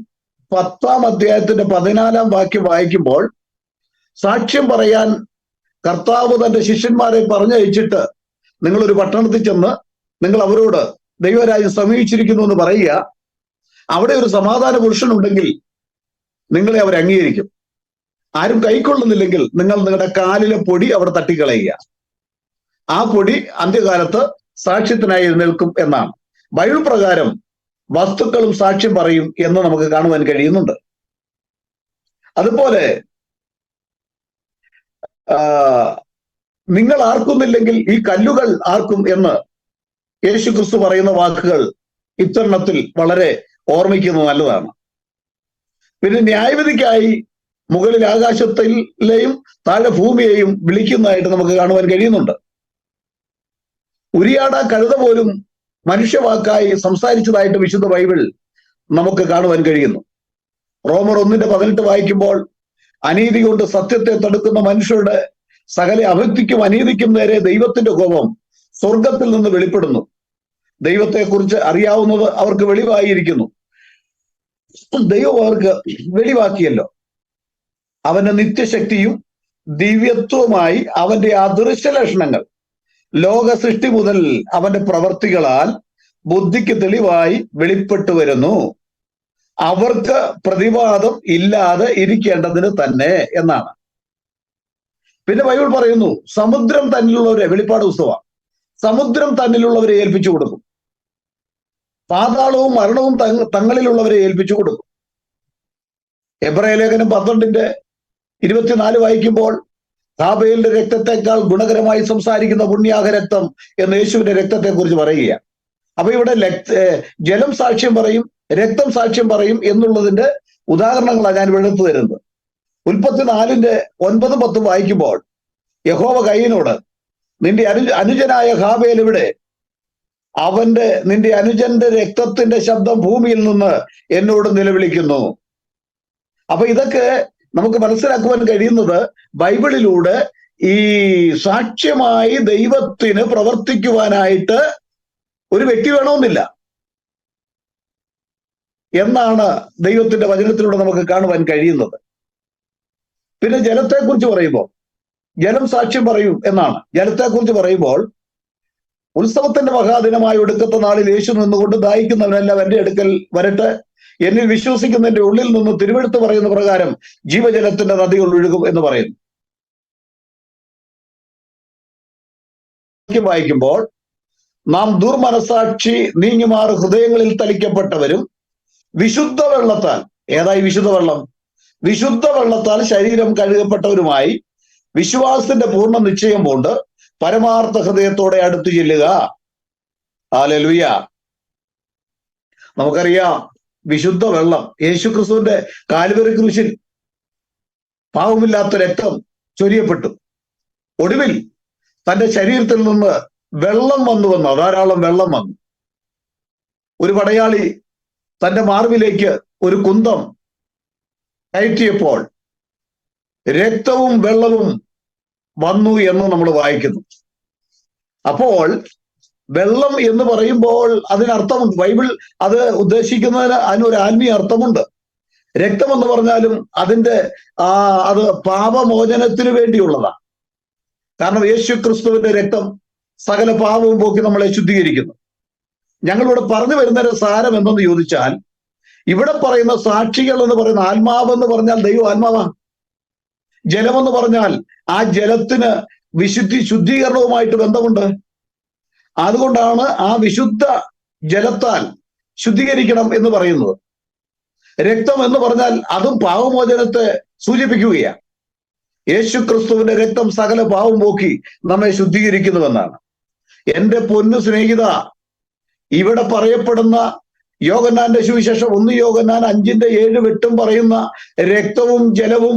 Speaker 3: 10-ാം അധ്യായത്തിന്റെ 14-ാം വാക്യം വായിക്കുമ്പോൾ, സാക്ഷ്യം പറയാൻ കർത്താവ് തന്റെ ശിഷ്യന്മാരെ പറഞ്ഞയച്ചിട്ട്, നിങ്ങളൊരു പട്ടണത്തിൽ ചെന്ന് നിങ്ങൾ അവരോട് ദൈവരാജ്യം സമീപിച്ചിരിക്കുന്നു എന്ന് പറയുക. അവിടെ ഒരു സമാധാന പുരുഷനുണ്ടെങ്കിൽ നിങ്ങളെ അവർ അംഗീകരിക്കും. ആരും കൈക്കൊള്ളുന്നില്ലെങ്കിൽ നിങ്ങൾ നിങ്ങളുടെ കാലിലെ പൊടി അവിടെ തട്ടിക്കളയുക. ആ പൊടി അന്ത്യകാലത്ത് സാക്ഷ്യത്തിനായി എഴുന്നേൽക്കും എന്നാണ്. ബൈബിൾ പ്രകാരം വസ്തുക്കളും സാക്ഷ്യം പറയും എന്ന് നമുക്ക് കാണുവാൻ കഴിയുന്നുണ്ട്. അതുപോലെ നിങ്ങൾ ആർക്കുന്നില്ലെങ്കിൽ ഈ കല്ലുകൾ ആർക്കും എന്ന് യേശു ക്രിസ്തു പറയുന്ന വാക്കുകൾ ഇത്തരണത്തിൽ വളരെ ഓർമ്മിക്കുന്നത് നല്ലതാണ്. പിന്നെ ന്യായവിധിക്കായി മുകളിൽ ആകാശത്തിലെയും താഴെ ഭൂമിയെയും വിളിക്കുന്നതായിട്ട് നമുക്ക് കാണുവാൻ കഴിയുന്നുണ്ട്. ഉരിയാട കഴുത പോലും മനുഷ്യവാക്കായി സംസാരിച്ചതായിട്ട് വിശുദ്ധ ബൈബിൾ നമുക്ക് കാണുവാൻ കഴിയുന്നു. റോമർ 1:18 വായിക്കുമ്പോൾ, അനീതി കൊണ്ട് സത്യത്തെ തടുക്കുന്ന മനുഷ്യരുടെ സകല അഭക്തിക്കും അനീതിക്കും നേരെ ദൈവത്തിന്റെ കോപം സ്വർഗത്തിൽ നിന്ന് വെളിപ്പെടുന്നു. ദൈവത്തെക്കുറിച്ച് അറിയാവുന്നത് അവർക്ക് വെളിവായിരിക്കുന്നു. ദൈവം അവർക്ക് വെളിവാക്കിയല്ലോ. അവന്റെ നിത്യശക്തിയും ദിവ്യത്വവുമായി അവന്റെ അദൃശ്യ ലക്ഷണങ്ങൾ ലോക സൃഷ്ടി മുതൽ അവന്റെ പ്രവർത്തികളാൽ ബുദ്ധിക്ക് തെളിവായി വെളിപ്പെട്ടു വരുന്നു. അവർക്ക് പ്രതിവാദം ഇല്ലാതെ ഇരിക്കേണ്ടതിന് തന്നെ എന്നാണ്. പിന്നെ ബൈബിൾ പറയുന്നു, സമുദ്രം തന്നിലുള്ളവരെ, വെളിപ്പാട് പുസ്തകം, സമുദ്രം തന്നിലുള്ളവരെ ഏൽപ്പിച്ചു കൊടുക്കും, പാതാളവും മരണവും തങ്ങളിലുള്ളവരെ ഏൽപ്പിച്ചു കൊടുക്കും. എബ്രായലേഖനം 12:24 വായിക്കുമ്പോൾ, ഹാബേലിന്റെ രക്തത്തെക്കാൾ ഗുണകരമായി സംസാരിക്കുന്ന പുണ്യാഹ രക്തം എന്ന് യേശുവിന്റെ രക്തത്തെ കുറിച്ച് പറയുകയാണ്. അപ്പൊ ഇവിടെ ജലം സാക്ഷ്യം പറയും, രക്തം സാക്ഷ്യം പറയും എന്നുള്ളതിന്റെ ഉദാഹരണങ്ങളാണ് ഞാൻ എടുത്തു തരുന്നത്. ഉൽപ്പത്തി 4:9-10 വായിക്കുമ്പോൾ, യഹോവ കയീനോട്, നിന്റെ അനുജനായ ഹാബേൽ ഇവിടെ? നിന്റെ അനുജന്റെ രക്തത്തിന്റെ ശബ്ദം ഭൂമിയിൽ നിന്ന് എന്നോട് നിലവിളിക്കുന്നു. അപ്പൊ ഇതൊക്കെ നമുക്ക് മനസ്സിലാക്കുവാൻ കഴിയുന്നത് ബൈബിളിലൂടെ ഈ സാക്ഷ്യമായി ദൈവത്തിന് പ്രവർത്തിക്കുവാനായിട്ട് ഒരു വ്യക്തി വേണമെന്നില്ല എന്നാണ് ദൈവത്തിന്റെ വചനത്തിലൂടെ നമുക്ക് കാണുവാൻ കഴിയുന്നത്. പിന്നെ ജലത്തെക്കുറിച്ച് പറയുമ്പോൾ, ജലം സാക്ഷ്യം പറയും എന്നാണ്. ജലത്തെക്കുറിച്ച് പറയുമ്പോൾ, ഉത്സവത്തിന്റെ മഹാദിനമായ ഒടുക്കത്തെ നാളിൽ യേശു നിന്നുകൊണ്ട് ദാഹിക്കുന്നവനെല്ലാം എൻ്റെ അടുക്കൽ വരട്ടെ, എന്നിൽ വിശ്വസിക്കുന്നതിന്റെ ഉള്ളിൽ നിന്ന് തിരുവെഴുത്ത് പറയുന്ന പ്രകാരം ജീവജലത്തിന്റെ നദികൾ ഒഴുകും എന്ന് പറയുന്നു. വായിക്കുമ്പോൾ നാം ദുർമനസാക്ഷി നീങ്ങിമാറ് ഹൃദയങ്ങളിൽ തളിക്കപ്പെട്ടവരും വിശുദ്ധ വെള്ളത്താൽ, ഏതായി വിശുദ്ധ വെള്ളം? വിശുദ്ധ വെള്ളത്താൽ ശരീരം കഴുകപ്പെട്ടവരുമായി വിശ്വാസത്തിന്റെ പൂർണ്ണ നിശ്ചയം കൊണ്ട് പരമാർത്ഥ ഹൃദയത്തോടെ അടുത്തു ചെല്ലുക. ഹല്ലേലൂയ. നമുക്കറിയാം, വിശുദ്ധ വെള്ളം യേശുക്രിസ്തുവിന്റെ കാൽവരി ക്രൂശിൽ പാവമില്ലാത്ത രക്തം ചൊരിയപ്പെട്ടു. ഒടുവിൽ തന്റെ ശരീരത്തിൽ നിന്ന് വെള്ളം വന്നു, ധാരാളം വെള്ളം വന്നു. ഒരു പടയാളി തന്റെ മാർവിലേക്ക് ഒരു കുന്തം കയറ്റിയപ്പോൾ രക്തവും വെള്ളവും വന്നു എന്ന് നമ്മൾ വായിക്കുന്നു. അപ്പോൾ വെള്ളം എന്ന് പറയുമ്പോൾ അതിനർത്ഥമുണ്ട്. ബൈബിൾ അത് ഉദ്ദേശിക്കുന്നതിന് അതിനൊരു ആത്മീയ അർത്ഥമുണ്ട്. രക്തം എന്ന് പറഞ്ഞാലും അത് പാപമോചനത്തിന് വേണ്ടിയുള്ളതാണ്. കാരണം യേശു ക്രിസ്തുവിന്റെ രക്തം സകല പാപവും പോക്കി നമ്മളെ ശുദ്ധീകരിക്കുന്നു. ഞങ്ങളിവിടെ പറഞ്ഞു വരുന്നതിന്റെ സാരം എന്തെന്ന് ചോദിച്ചാൽ, ഇവിടെ പറയുന്ന സാക്ഷികൾ എന്ന് പറയുന്ന ആത്മാവ് എന്ന് പറഞ്ഞാൽ ദൈവം ആത്മാവാണ്. ജലമെന്ന് പറഞ്ഞാൽ ആ ജലത്തിന് ശുദ്ധീകരണവുമായിട്ട് ബന്ധമുണ്ട്. അതുകൊണ്ടാണ് ആ വിശുദ്ധ ജലത്താൽ ശുദ്ധീകരിക്കണം എന്ന് പറയുന്നത്. രക്തം എന്ന് പറഞ്ഞാൽ അതും പാപമോചനത്തെ സൂചിപ്പിക്കുകയാണ്. യേശു ക്രിസ്തുവിന്റെ രക്തം സകല പാവം പോക്കി നമ്മെ ശുദ്ധീകരിക്കുന്നുവെന്നാണ്. എന്റെ പൊന്നു സ്നേഹിത, ഇവിടെ പറയപ്പെടുന്ന യോഹന്നാന്റെ സുവിശേഷം 1 യോഹന്നാൻ 5:7 പറയുന്ന രക്തവും ജലവും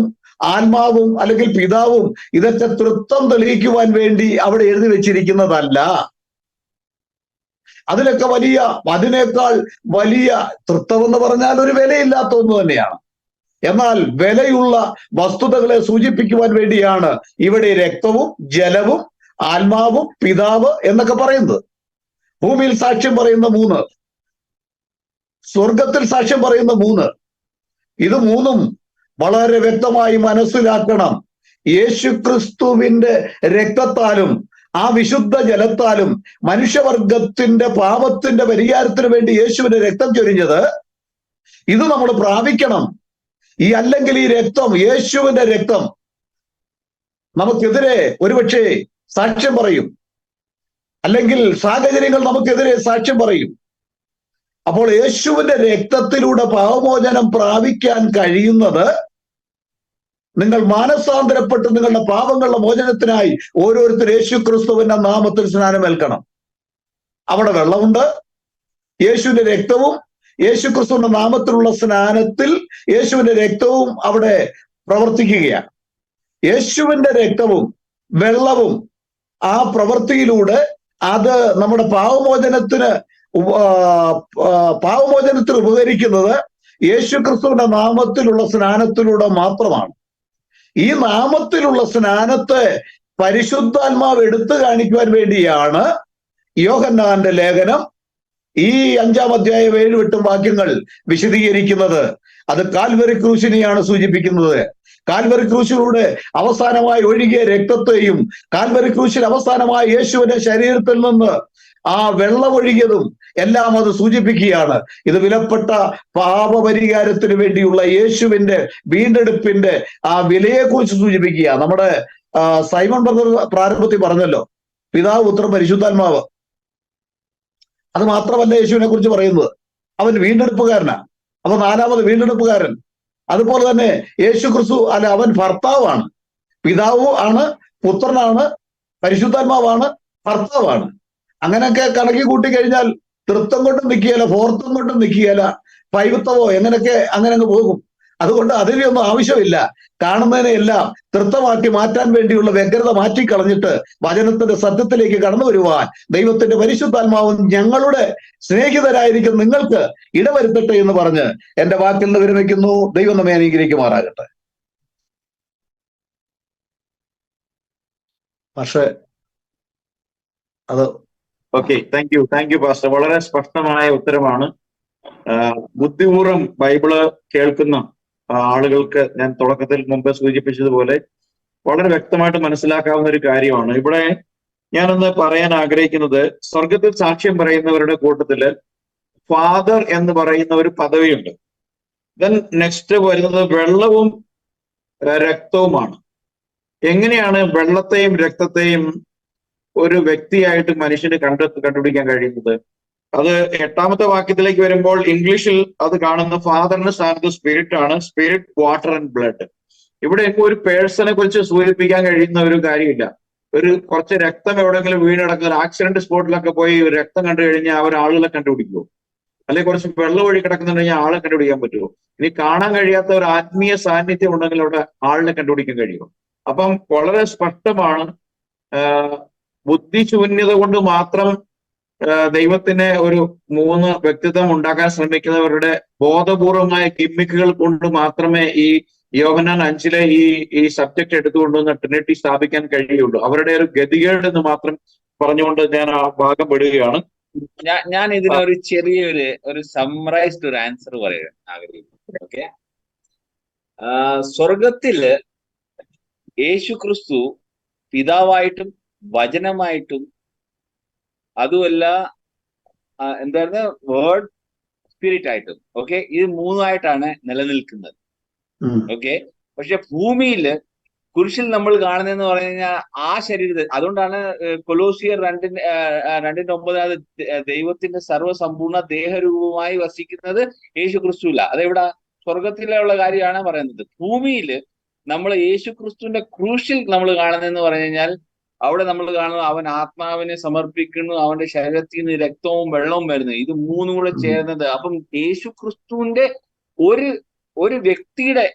Speaker 3: ആത്മാവും അല്ലെങ്കിൽ പിതാവും ഇതൊക്കെ തൃത്വം തെളിയിക്കുവാൻ വേണ്ടി അവിടെ എഴുതി വെച്ചിരിക്കുന്നതല്ല. അതിനേക്കാൾ വലിയ തൃത്വം എന്ന് പറഞ്ഞാൽ ഒരു വിലയില്ലാത്ത ഒന്ന് തന്നെയാണ്. എന്നാൽ വിലയുള്ള വസ്തുതകളെ സൂചിപ്പിക്കുവാൻ വേണ്ടിയാണ് ഇവിടെ രക്തവും ജലവും ആത്മാവും പിതാവ് എന്നൊക്കെ പറയുന്നത്. ഭൂമിയിൽ സാക്ഷ്യം പറയുന്ന 3, സ്വർഗത്തിൽ സാക്ഷ്യം പറയുന്ന 3. ഇത് 3ഉം വളരെ വ്യക്തമായി മനസ്സിലാക്കണം. യേശുക്രിസ്തുവിന്റെ രക്തത്താലും ആ വിശുദ്ധ ജലത്താലും മനുഷ്യവർഗത്തിന്റെ പാപത്തിന്റെ പരിഹാരത്തിന് വേണ്ടി യേശുവിന്റെ രക്തം ചൊരിഞ്ഞത്. ഇത് നമ്മൾ പ്രാപിക്കണം. അല്ലെങ്കിൽ ഈ രക്തം, യേശുവിന്റെ രക്തം നമുക്കെതിരെ ഒരുപക്ഷെ സാക്ഷ്യം പറയും, അല്ലെങ്കിൽ സാഹചര്യങ്ങൾ നമുക്കെതിരെ സാക്ഷ്യം പറയും. അപ്പോൾ യേശുവിന്റെ രക്തത്തിലൂടെ പാപമോചനം പ്രാപിക്കാൻ കഴിയുന്നത് നിങ്ങൾ മാനസാന്തരപ്പെട്ട് നിങ്ങളുടെ പാപങ്ങളുടെ മോചനത്തിനായി ഓരോരുത്തർ യേശു ക്രിസ്തുവിന്റെ നാമത്തിൽ സ്നാനമേൽക്കണം. അവിടെ വെള്ളമുണ്ട്, യേശുവിന്റെ രക്തവും യേശു ക്രിസ്തുവിന്റെ നാമത്തിലുള്ള സ്നാനത്തിൽ യേശുവിന്റെ രക്തവും അവിടെ പ്രവർത്തിക്കുകയാണ്. യേശുവിന്റെ രക്തവും വെള്ളവും ആ പ്രവൃത്തിയിലൂടെ അത് നമ്മുടെ പാപമോചനത്തിന് ഉപകരിക്കുന്നത് യേശു ക്രിസ്തുവിന്റെ നാമത്തിലുള്ള സ്നാനത്തിലൂടെ മാത്രമാണ്. ഈ നാമത്തിലുള്ള സ്നാനത്തെ പരിശുദ്ധാത്മാവ് എടുത്തു കാണിക്കുവാൻ വേണ്ടിയാണ് യോഹന്നാന്റെ ലേഖനം ഈ 5-ാം അധ്യായം 7-8 വാക്യങ്ങൾ വിശദീകരിക്കുന്നത്. അത് കാൽവരി ക്രൂശിനെയാണ് സൂചിപ്പിക്കുന്നത്. കാൽവരി ക്രൂശിലൂടെ അവസാനമായി ഒഴുകിയ രക്തത്തെയും കാൽവരി ക്രൂശിൽ അവസാനമായി യേശുവിന്റെ ശരീരത്തിൽ നിന്ന് ആ വെള്ളം ഒഴുകിയതും എല്ലാം അത് സൂചിപ്പിക്കുകയാണ്. ഇത് വിലപ്പെട്ട പാപപരിഹാരത്തിന് വേണ്ടിയുള്ള യേശുവിന്റെ വീണ്ടെടുപ്പിന്റെ ആ വിലയെക്കുറിച്ച് സൂചിപ്പിക്കുക. നമ്മുടെ സൈമൺ ബ്രദർ പ്രാരംഭത്തിൽ പറഞ്ഞല്ലോ, പിതാവ് പുത്രൻ പരിശുദ്ധാത്മാവ്. അത് മാത്രമല്ല യേശുവിനെ കുറിച്ച് പറയുന്നത്, അവൻ വീണ്ടെടുപ്പുകാരനാണ്. അപ്പൊ 4ാമത് വീണ്ടെടുപ്പുകാരൻ. അതുപോലെ തന്നെ യേശു ക്രിസ്തു അവൻ ഭർത്താവാണ്. പിതാവ് ആണ്, പുത്രനാണ്, പരിശുദ്ധാത്മാവാണ്, ഭർത്താവാണ്. അങ്ങനെയൊക്കെ കണക്കി കൂട്ടി കഴിഞ്ഞാൽ തൃത്വം കൊണ്ടും നിൽക്കുകയില്ല, ഫോർത്തും കൊണ്ടും നിൽക്കുകയില്ല, പൈവത്വമോ എങ്ങനെയൊക്കെ അങ്ങനെ അങ്ങ് പോകും. അതുകൊണ്ട് അതിനെയൊന്നും ആവശ്യമില്ല. കാണുന്നതിനെയെല്ലാം തൃത്വമാക്കി മാറ്റാൻ വേണ്ടിയുള്ള വ്യഗ്രത മാറ്റിക്കളഞ്ഞിട്ട് വചനത്തിന്റെ സത്യത്തിലേക്ക് കടന്നു വരുവാൻ ദൈവത്തിന്റെ പരിശുദ്ധാത്മാവും ഞങ്ങളുടെ സ്നേഹിതരായിരിക്കും നിങ്ങൾക്ക് ഇടവരുത്തട്ടെ എന്ന് പറഞ്ഞ് എന്റെ വാക്കിൽ നിന്ന് വിരമിക്കുന്നു. ദൈവം നമ്മെ അനുഗ്രഹിക്കുമാറാകട്ടെ. പക്ഷേ അത്
Speaker 1: ഓക്കെ, താങ്ക് യു പാസ്റ്റർ. വളരെ സ്പഷ്ടമായ ഉത്തരമാണ്. ബുദ്ധിപൂർവ്വം ബൈബിള് കേൾക്കുന്ന ആളുകൾക്ക് ഞാൻ തുടക്കത്തിൽ മുമ്പ് സൂചിപ്പിച്ചതുപോലെ വളരെ വ്യക്തമായിട്ട് മനസ്സിലാക്കാവുന്ന ഒരു കാര്യമാണ്. ഇവിടെ ഞാനൊന്ന് പറയാൻ ആഗ്രഹിക്കുന്നത്, സ്വർഗത്തിൽ സാക്ഷ്യം പറയുന്നവരുടെ കൂട്ടത്തില് ഫാദർ എന്ന് പറയുന്ന ഒരു പദവിയുണ്ട്. ദെൻ നെക്സ്റ്റ് വരുന്നത് വെള്ളവും രക്തവുമാണ്. എങ്ങനെയാണ് വെള്ളത്തെയും രക്തത്തെയും ഒരു വ്യക്തിയായിട്ട് മനുഷ്യന് കണ്ടുപിടിക്കാൻ കഴിയുന്നത്? അത് 8ാമത്തെ വാക്യത്തിലേക്ക് വരുമ്പോൾ ഇംഗ്ലീഷിൽ അത് കാണുന്ന ഫാദറിന്റെ സ്ഥാനത്ത് സ്പിരിറ്റ് ആണ്. Spirit, water and blood. ഇവിടെ എങ്ങും ഒരു പേഴ്സണെ കുറിച്ച് സൂചിപ്പിക്കാൻ കഴിയുന്ന ഒരു കാര്യമില്ല. ഒരു കുറച്ച് രക്തം എവിടെയെങ്കിലും വീണ് കിടക്കുന്ന ആക്സിഡന്റ് സ്പോട്ടിലൊക്കെ പോയി രക്തം കണ്ടു കഴിഞ്ഞാൽ അവർ ആളുകളെ കണ്ടുപിടിക്കുമോ? അല്ലെങ്കിൽ കുറച്ച് വെള്ളം ഒഴി കിടക്കുന്നുണ്ടെങ്കിൽ ആളെ കണ്ടുപിടിക്കാൻ പറ്റുമോ? ഇനി കാണാൻ കഴിയാത്ത ഒരു ആത്മീയ സാന്നിധ്യം ഉണ്ടെങ്കിൽ അവിടെ ആളിനെ കണ്ടുപിടിക്കാൻ കഴിയുമോ? അപ്പം വളരെ സ്പഷ്ടമാണ്. ബുദ്ധിശൂന്യത കൊണ്ട് മാത്രം ദൈവത്തിന് ഒരു 3 വ്യക്തിത്വം ഉണ്ടാക്കാൻ ശ്രമിക്കുന്നവരുടെ ബോധപൂർവമായ ഗിമ്മിക്കുകൾ കൊണ്ട് മാത്രമേ ഈ യോഹന്നാൻ 5 ഈ സബ്ജക്ട് എടുത്തുകൊണ്ടുവന്ന് ട്രിനിറ്റി സ്ഥാപിക്കാൻ കഴിയുള്ളൂ. അവരുടെ ഒരു ഗതികേട് എന്ന് മാത്രം പറഞ്ഞുകൊണ്ട് ഞാൻ ആ ഭാഗം വിടുകയാണ്.
Speaker 2: ഞാൻ ഇതിനൊരു ചെറിയൊരു സമ്മറൈസ്ഡ് ഒരു ആൻസർ പറയാൻ ആഗ്രഹിക്കുന്നു. ഓക്കെ, സ്വർഗത്തില് യേശു ക്രിസ്തു പിതാവായിട്ടും വചനമായിട്ടും അതുമല്ല എന്തായിരുന്നു വേർഡ് സ്പിരിറ്റ് ആയിട്ടും, ഓക്കെ, ഇത് 3ആയിട്ടാണ് നിലനിൽക്കുന്നത്. ഓക്കെ, പക്ഷെ ഭൂമിയില് കുരിശിൽ നമ്മൾ കാണുന്നതെന്ന് പറഞ്ഞു കഴിഞ്ഞാൽ ആ ശരീരത്തിൽ, അതുകൊണ്ടാണ് കൊലോസിയർ 2:9 ദൈവത്തിന്റെ സർവ്വസമ്പൂർണ്ണ ദേഹരൂപമായി വസിക്കുന്നത് യേശു ക്രിസ്തുവില്ല. അതെവിടെ? സ്വർഗത്തിലുള്ള കാര്യമാണ് പറയുന്നത്. ഭൂമിയിൽ നമ്മൾ യേശു ക്രിസ്തുവിന്റെ ക്രൂശിൽ നമ്മൾ കാണുന്നതെന്ന് പറഞ്ഞു കഴിഞ്ഞാൽ അവിടെ നമ്മൾ കാണുന്നത് അവൻ ആത്മാവിനെ സമർപ്പിക്കുന്നു, അവന്റെ ശരീരത്തിൽ നിന്ന് രക്തവും വെള്ളവും വരുന്നു. ഇത് 3 കൂടെ ചേർന്നത്. അപ്പം യേശു ക്രിസ്തുവിന്റെ ഒരു വ്യക്തിയുടെ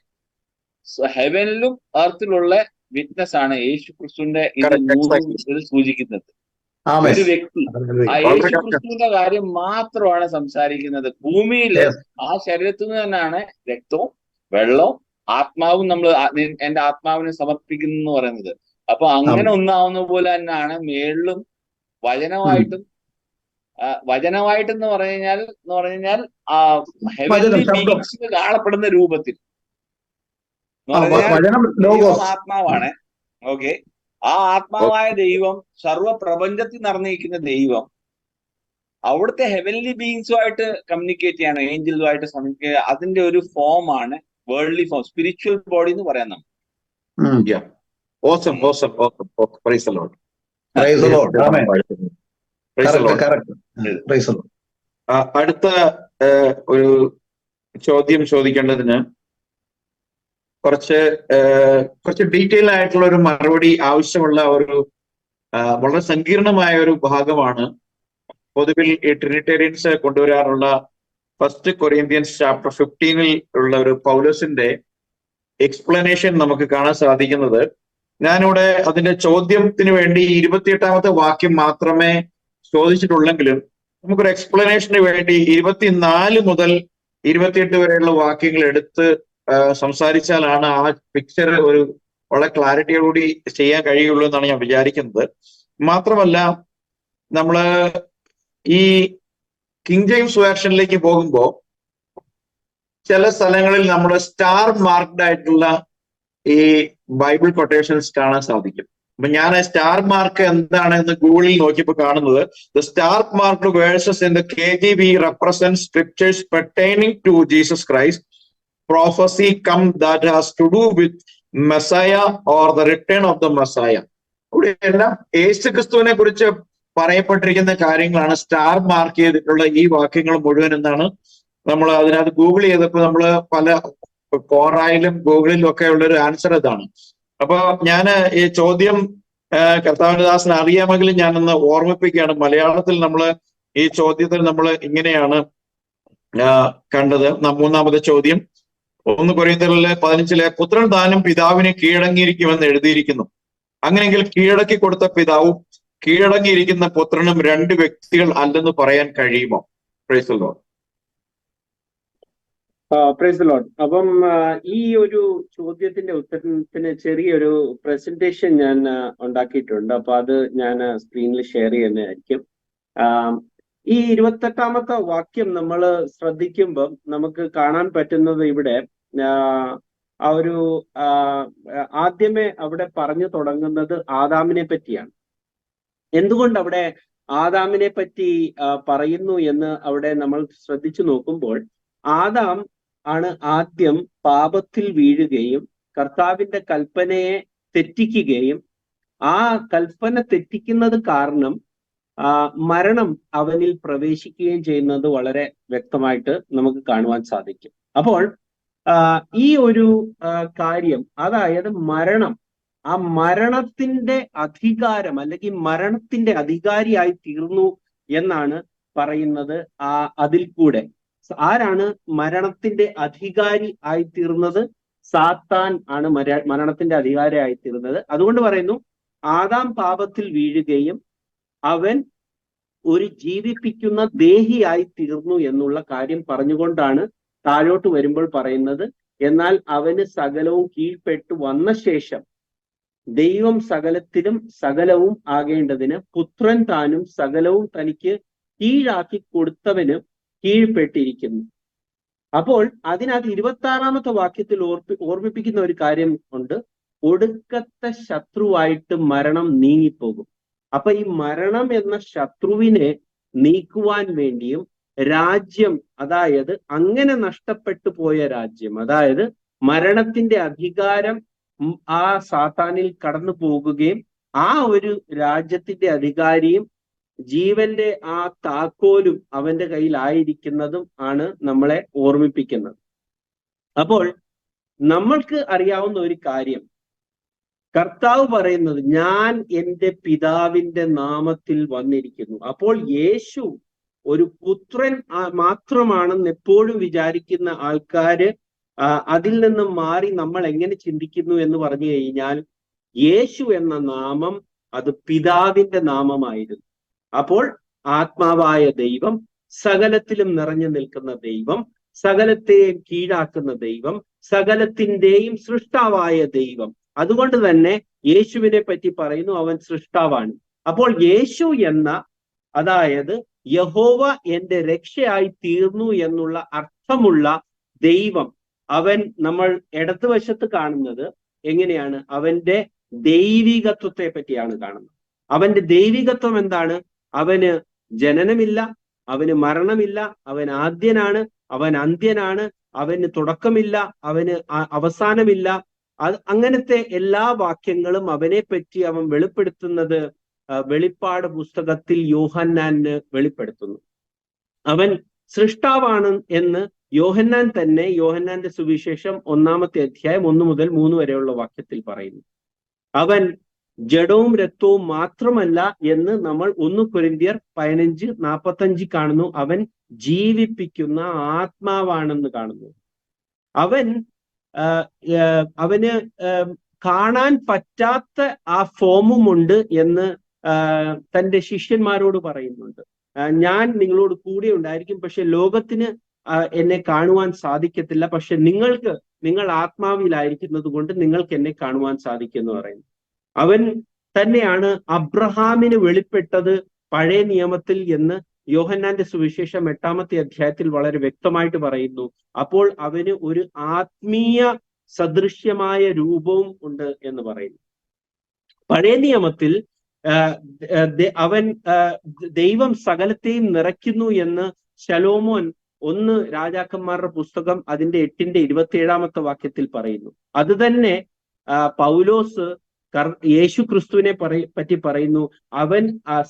Speaker 2: ഹെവനിലും എർത്തിലുള്ള വിറ്റ്നസ് ആണ് യേശു ക്രിസ്തുവിന്റെ ഇത് 3 സൂചിക്കുന്നത്. ഒരു വ്യക്തി ആ യേശു ക്രിസ്തുവിന്റെ കാര്യം മാത്രമാണ് സംസാരിക്കുന്നത്. ഭൂമിയിൽ ആ ശരീരത്തിൽ നിന്ന് തന്നെയാണ് രക്തവും വെള്ളവും ആത്മാവും നമ്മൾ എന്റെ ആത്മാവിനെ സമർപ്പിക്കുന്നു എന്ന് പറയുന്നത്. അപ്പൊ അങ്ങനെ ഒന്നാവുന്ന പോലെ തന്നെയാണ് മേളിലും വചനമായിട്ടും വചനമായിട്ടെന്ന് പറഞ്ഞു കഴിഞ്ഞാൽ ആ ഹെവൻലി ബീയിങ്സിന് കാണപ്പെടുന്ന രൂപത്തിൽ ദൈവം ആത്മാവാണ്. ഓക്കെ, ആ ആത്മാവായ ദൈവം സർവ്വ പ്രപഞ്ചത്തിൽ നിറഞ്ഞിരിക്കുന്ന ദൈവം അവിടുത്തെ ഹെവൻലി ബീയിങ്സുമായിട്ട് കമ്മ്യൂണിക്കേറ്റ് ചെയ്യാണ്, ഏഞ്ചൽസുമായിട്ട് കമ്മ്യൂണിക്കേറ്റ്. അതിന്റെ ഒരു ഫോം ആണ് വേൾഡ്ലി ഫോം, സ്പിരിച്വൽ ബോഡി എന്ന് പറയാം നമ്മൾ.
Speaker 1: അടുത്ത ഒരു ചോദ്യം ചോദിക്കേണ്ടതിന് കുറച്ച് ഡീറ്റെയിൽ ആയിട്ടുള്ള ഒരു മറുപടി ആവശ്യമുള്ള ഒരു വളരെ സങ്കീർണമായ ഒരു ഭാഗമാണ് പൊതുവിൽ ഈ ട്രിനിറ്റേറിയൻസ് കൊണ്ടുവരാറുള്ള 1 കൊറിന്ത്യൻസ് ചാപ്റ്റർ 15 ഉള്ള ഒരു പൗലോസിന്റെ എക്സ്പ്ലനേഷൻ നമുക്ക് കാണാൻ സാധിക്കുന്നത്. ഞാനിവിടെ അതിന്റെ ചോദ്യത്തിന് വേണ്ടി 28ാമത്തെ വാക്യം മാത്രമേ ചോദിച്ചിട്ടുള്ളെങ്കിലും നമുക്കൊരു എക്സ്പ്ലനേഷന് വേണ്ടി 24 മുതൽ 28 വരെയുള്ള വാക്യങ്ങൾ എടുത്ത് സംസാരിച്ചാലാണ് ആ പിക്ചർ ഒരു വളരെ ക്ലാരിറ്റിയോടുകൂടി ചെയ്യാൻ കഴിയുള്ളൂ എന്നാണ് ഞാൻ വിചാരിക്കുന്നത്. മാത്രമല്ല, നമ്മള് ഈ കിങ് ജെയിംസ് വേർഷനിലേക്ക് പോകുമ്പോൾ ചില സ്ഥലങ്ങളിൽ നമ്മൾ സ്റ്റാർ മാർക്ക്ഡ് ആയിട്ടുള്ള ഈ ബൈബിൾ കൊട്ടേഷൻസ് കാണാൻ സാധിക്കും. അപ്പൊ ഞാൻ സ്റ്റാർ മാർക്ക് എന്താണെന്ന് ഗൂഗിളിൽ നോക്കിയപ്പോൾ കാണുന്നത്, the star marked versus in the KJV represent scriptures pertaining to Jesus Christ, prophecy come that has to do with Messiah or the return of the Messiah. ഇവിടെ എല്ലാം യേശു ക്രിസ്തുവിനെ കുറിച്ച് പറയപ്പെട്ടിരിക്കുന്ന കാര്യങ്ങളാണ് സ്റ്റാർ മാർക്ക് ചെയ്തിട്ടുള്ള ഈ വാക്യങ്ങൾ മുഴുവൻ എന്നാണ് നമ്മൾ അതിനകത്ത് ഗൂഗിൾ ചെയ്തപ്പോൾ നമ്മൾ പല കോറായിലും ഗൂഗിളിലും ഒക്കെ ഉള്ള ഒരു ആൻസർ ഇതാണ്. അപ്പൊ ഞാൻ ഈ ചോദ്യം കർത്താവിന്റെ ദാസന് അറിയാമെങ്കിലും ഞാനൊന്ന് ഓർമ്മിപ്പിക്കുകയാണ്. മലയാളത്തിൽ നമ്മൾ ഈ ചോദ്യത്തിൽ നമ്മൾ ഇങ്ങനെയാണ് കണ്ടത്. 3ാമത്തെ ചോദ്യം 1 കൊരിന്ത്യരിലെ 15 പുത്രൻ താനും പിതാവിനെ കീഴടങ്ങിയിരിക്കുമെന്ന് എഴുതിയിരിക്കുന്നു. അങ്ങനെയെങ്കിൽ കീഴടക്കി കൊടുത്ത പിതാവും കീഴടങ്ങിയിരിക്കുന്ന പുത്രനും 2 വ്യക്തികൾ അല്ലെന്ന് പറയാൻ കഴിയുമോ? Praise the Lord.
Speaker 4: Praise the Lord. അപ്പം ഈ ഒരു ചോദ്യത്തിന്റെ ഉത്തരത്തിന് ചെറിയൊരു പ്രസന്റേഷൻ ഞാൻ ഉണ്ടാക്കിയിട്ടുണ്ട്. അപ്പൊ അത് ഞാൻ സ്ക്രീനിൽ ഷെയർ ചെയ്യുന്നതായിരിക്കും. ഈ 28ാമത്തെ വാക്യം നമ്മൾ ശ്രദ്ധിക്കുമ്പം നമുക്ക് കാണാൻ പറ്റുന്നത് ഇവിടെ ആ ഒരു ആദ്യമേ അവിടെ പറഞ്ഞു തുടങ്ങുന്നത് ആദാമിനെ പറ്റിയാണ്. എന്തുകൊണ്ട് അവിടെ ആദാമിനെ പറ്റി പറയുന്നു എന്ന് അവിടെ നമ്മൾ ശ്രദ്ധിച്ചു നോക്കുമ്പോൾ, ആദാം ആണ് ആദ്യം പാപത്തിൽ വീഴുകയും കർത്താവിന്റെ കൽപ്പനയെ തെറ്റിക്കുകയും ആ കൽപ്പന തെറ്റിക്കുന്നത് കാരണം മരണം അവനിൽ പ്രവേശിക്കുകയും ചെയ്യുന്നത് വളരെ വ്യക്തമായിട്ട് നമുക്ക് കാണുവാൻ സാധിക്കും. അപ്പോൾ ഈ ഒരു കാര്യം, അതായത് മരണം, ആ മരണത്തിന്റെ അധികാരം അല്ലെങ്കിൽ മരണത്തിന്റെ അധികാരിയായി തീർന്നു എന്നാണ് പറയുന്നത്. അതിൽ കൂടെ ആരാണ് മരണത്തിന്റെ അധികാരി ആയി തീർന്നത്? സാത്താൻ ആണ് മരണത്തിന്റെ അധികാരി ആയി തീർന്നത്. അതുകൊണ്ട് പറയുന്നു, ആദാം പാപത്തിൽ വീഴുകയും അവൻ ഒരു ജീവിപ്പിക്കുന്ന ദേഹിയായി തീർന്നു എന്നുള്ള കാര്യം പറഞ്ഞുകൊണ്ടാണ് താഴോട്ട് വരുമ്പോൾ പറയുന്നത്, എന്നാൽ അവന് സകലവും കീഴ്പ്പെട്ടു വന്ന ശേഷം ദൈവം സകലത്തിലും സകലവും ആകേണ്ടതിന് പുത്രൻ താനും സകലവും തനിക്ക് കീഴാക്കി കൊടുത്തവനും കീഴ്പ്പെട്ടിരിക്കുന്നു. അപ്പോൾ അതിനകത്ത് 26-ാമത്തെ വാക്യത്തിൽ ഓർമ്മിപ്പിക്കുന്ന ഒരു കാര്യം ഉണ്ട്. ഒടുക്കത്തെ ശത്രുവായിട്ട് മരണം നീങ്ങിപ്പോകും. അപ്പൊ ഈ മരണം എന്ന ശത്രുവിനെ നീക്കുവാൻ വേണ്ടിയും രാജ്യം, അതായത് അങ്ങനെ നഷ്ടപ്പെട്ടു പോയ രാജ്യം, അതായത് മരണത്തിന്റെ അധികാരം ആ സാത്താനിൽ കടന്നു പോകുകയും ആ ഒരു രാജ്യത്തിന്റെ അധികാരിയും ജീവന്റെ ആ താക്കോലും അവന്റെ കയ്യിലായിരിക്കുന്നതും ആണ് നമ്മളെ ഓർമ്മിപ്പിക്കുന്നത്. അപ്പോൾ നമ്മൾക്ക് അറിയാവുന്ന ഒരു കാര്യം, കർത്താവ് പറയുന്നത്, ഞാൻ എൻ്റെ പിതാവിന്റെ നാമത്തിൽ വന്നിരിക്കുന്നു. അപ്പോൾ യേശു ഒരു പുത്രൻ മാത്രമാണെന്ന് എപ്പോഴും വിചാരിക്കുന്ന ആൾക്കാര് അതിൽ നിന്നും മാറി നമ്മൾ എങ്ങനെ ചിന്തിക്കുന്നു എന്ന് പറഞ്ഞു കഴിഞ്ഞാൽ, യേശു എന്ന നാമം അത് പിതാവിന്റെ നാമമായിരുന്നു. അപ്പോൾ ആത്മാവായ ദൈവം, സകലത്തിലും നിറഞ്ഞു നിൽക്കുന്ന ദൈവം, സകലത്തെയും കീഴാക്കുന്ന ദൈവം, സകലത്തിന്റെയും സൃഷ്ടാവായ ദൈവം. അതുകൊണ്ട് തന്നെ യേശുവിനെ പറ്റി പറയുന്നു, അവൻ സൃഷ്ടാവാണ്. അപ്പോൾ യേശു എന്ന, അതായത് യഹോവ എന്റെ രക്ഷയായി തീർന്നു എന്നുള്ള അർത്ഥമുള്ള ദൈവം, അവൻ നമ്മൾ ഇടതുവശത്ത് കാണുന്നത് എങ്ങനെയാണ്? അവന്റെ ദൈവികത്വത്തെ പറ്റിയാണ് കാണുന്നത്. അവന്റെ ദൈവികത്വം എന്താണ്? അവന് ജനനമില്ല, അവന് മരണമില്ല, അവൻ ആദ്യനാണ്, അവൻ അന്ത്യനാണ്, അവന് തുടക്കമില്ല, അവന് അവസാനമില്ല. അങ്ങനത്തെ എല്ലാ വാക്യങ്ങളും അവനെ പറ്റി അവൻ വെളിപ്പെടുത്തുന്നത് വെളിപ്പാട് പുസ്തകത്തിൽ യോഹന്നാന് വെളിപ്പെടുത്തുന്നു. അവൻ സൃഷ്ടാവാണ് എന്ന് യോഹന്നാൻ തന്നെ യോഹന്നാന്റെ സുവിശേഷം 1-ാമത്തെ അധ്യായം 1 മുതൽ 3 വരെയുള്ള വാക്യത്തിൽ പറയുന്നു. അവൻ ജഡവും രക്തവും മാത്രമല്ല എന്ന് നമ്മൾ 1 കൊരിന്ത്യർ 15:45 കാണുന്നു. അവൻ ജീവിപ്പിക്കുന്ന ആത്മാവാണെന്ന് കാണുന്നു. അവന് കാണാൻ പറ്റാത്ത ആ ഫോമുമുണ്ട് എന്ന് തന്റെ ശിഷ്യന്മാരോട് പറയുന്നുണ്ട്. ഞാൻ നിങ്ങളോട് കൂടെ ഉണ്ടായിരിക്കും, പക്ഷെ ലോകത്തിന് എന്നെ കാണുവാൻ സാധിക്കത്തില്ല, പക്ഷെ നിങ്ങൾ ആത്മാവിലായിരിക്കുന്നത് കൊണ്ട് നിങ്ങൾക്ക് എന്നെ കാണുവാൻ സാധിക്കും എന്ന് പറയുന്നു. അവൻ തന്നെയാണ് അബ്രഹാമിന് വെളിപ്പെട്ടത് പഴയ നിയമത്തിൽ എന്ന് യോഹന്നാന്റെ സുവിശേഷം 8-ാമത്തെ അധ്യായത്തിൽ വളരെ വ്യക്തമായിട്ട് പറയുന്നു. അപ്പോൾ അവന് ഒരു ആത്മീയ സദൃശ്യമായ രൂപവും ഉണ്ട് എന്ന് പറയുന്നു. പഴയ നിയമത്തിൽ അവൻ ദൈവം സകലത്തെയും നിറയ്ക്കുന്നു എന്ന് ശലോമോൻ 1 രാജാക്കന്മാരുടെ പുസ്തകം അതിന്റെ 8-ന്റെ 27-ാമത്തെ വാക്യത്തിൽ പറയുന്നു. അത് തന്നെ പൗലോസ് യേശു ക്രിസ്തുവിനെ പറ്റി പറയുന്നു. അവൻ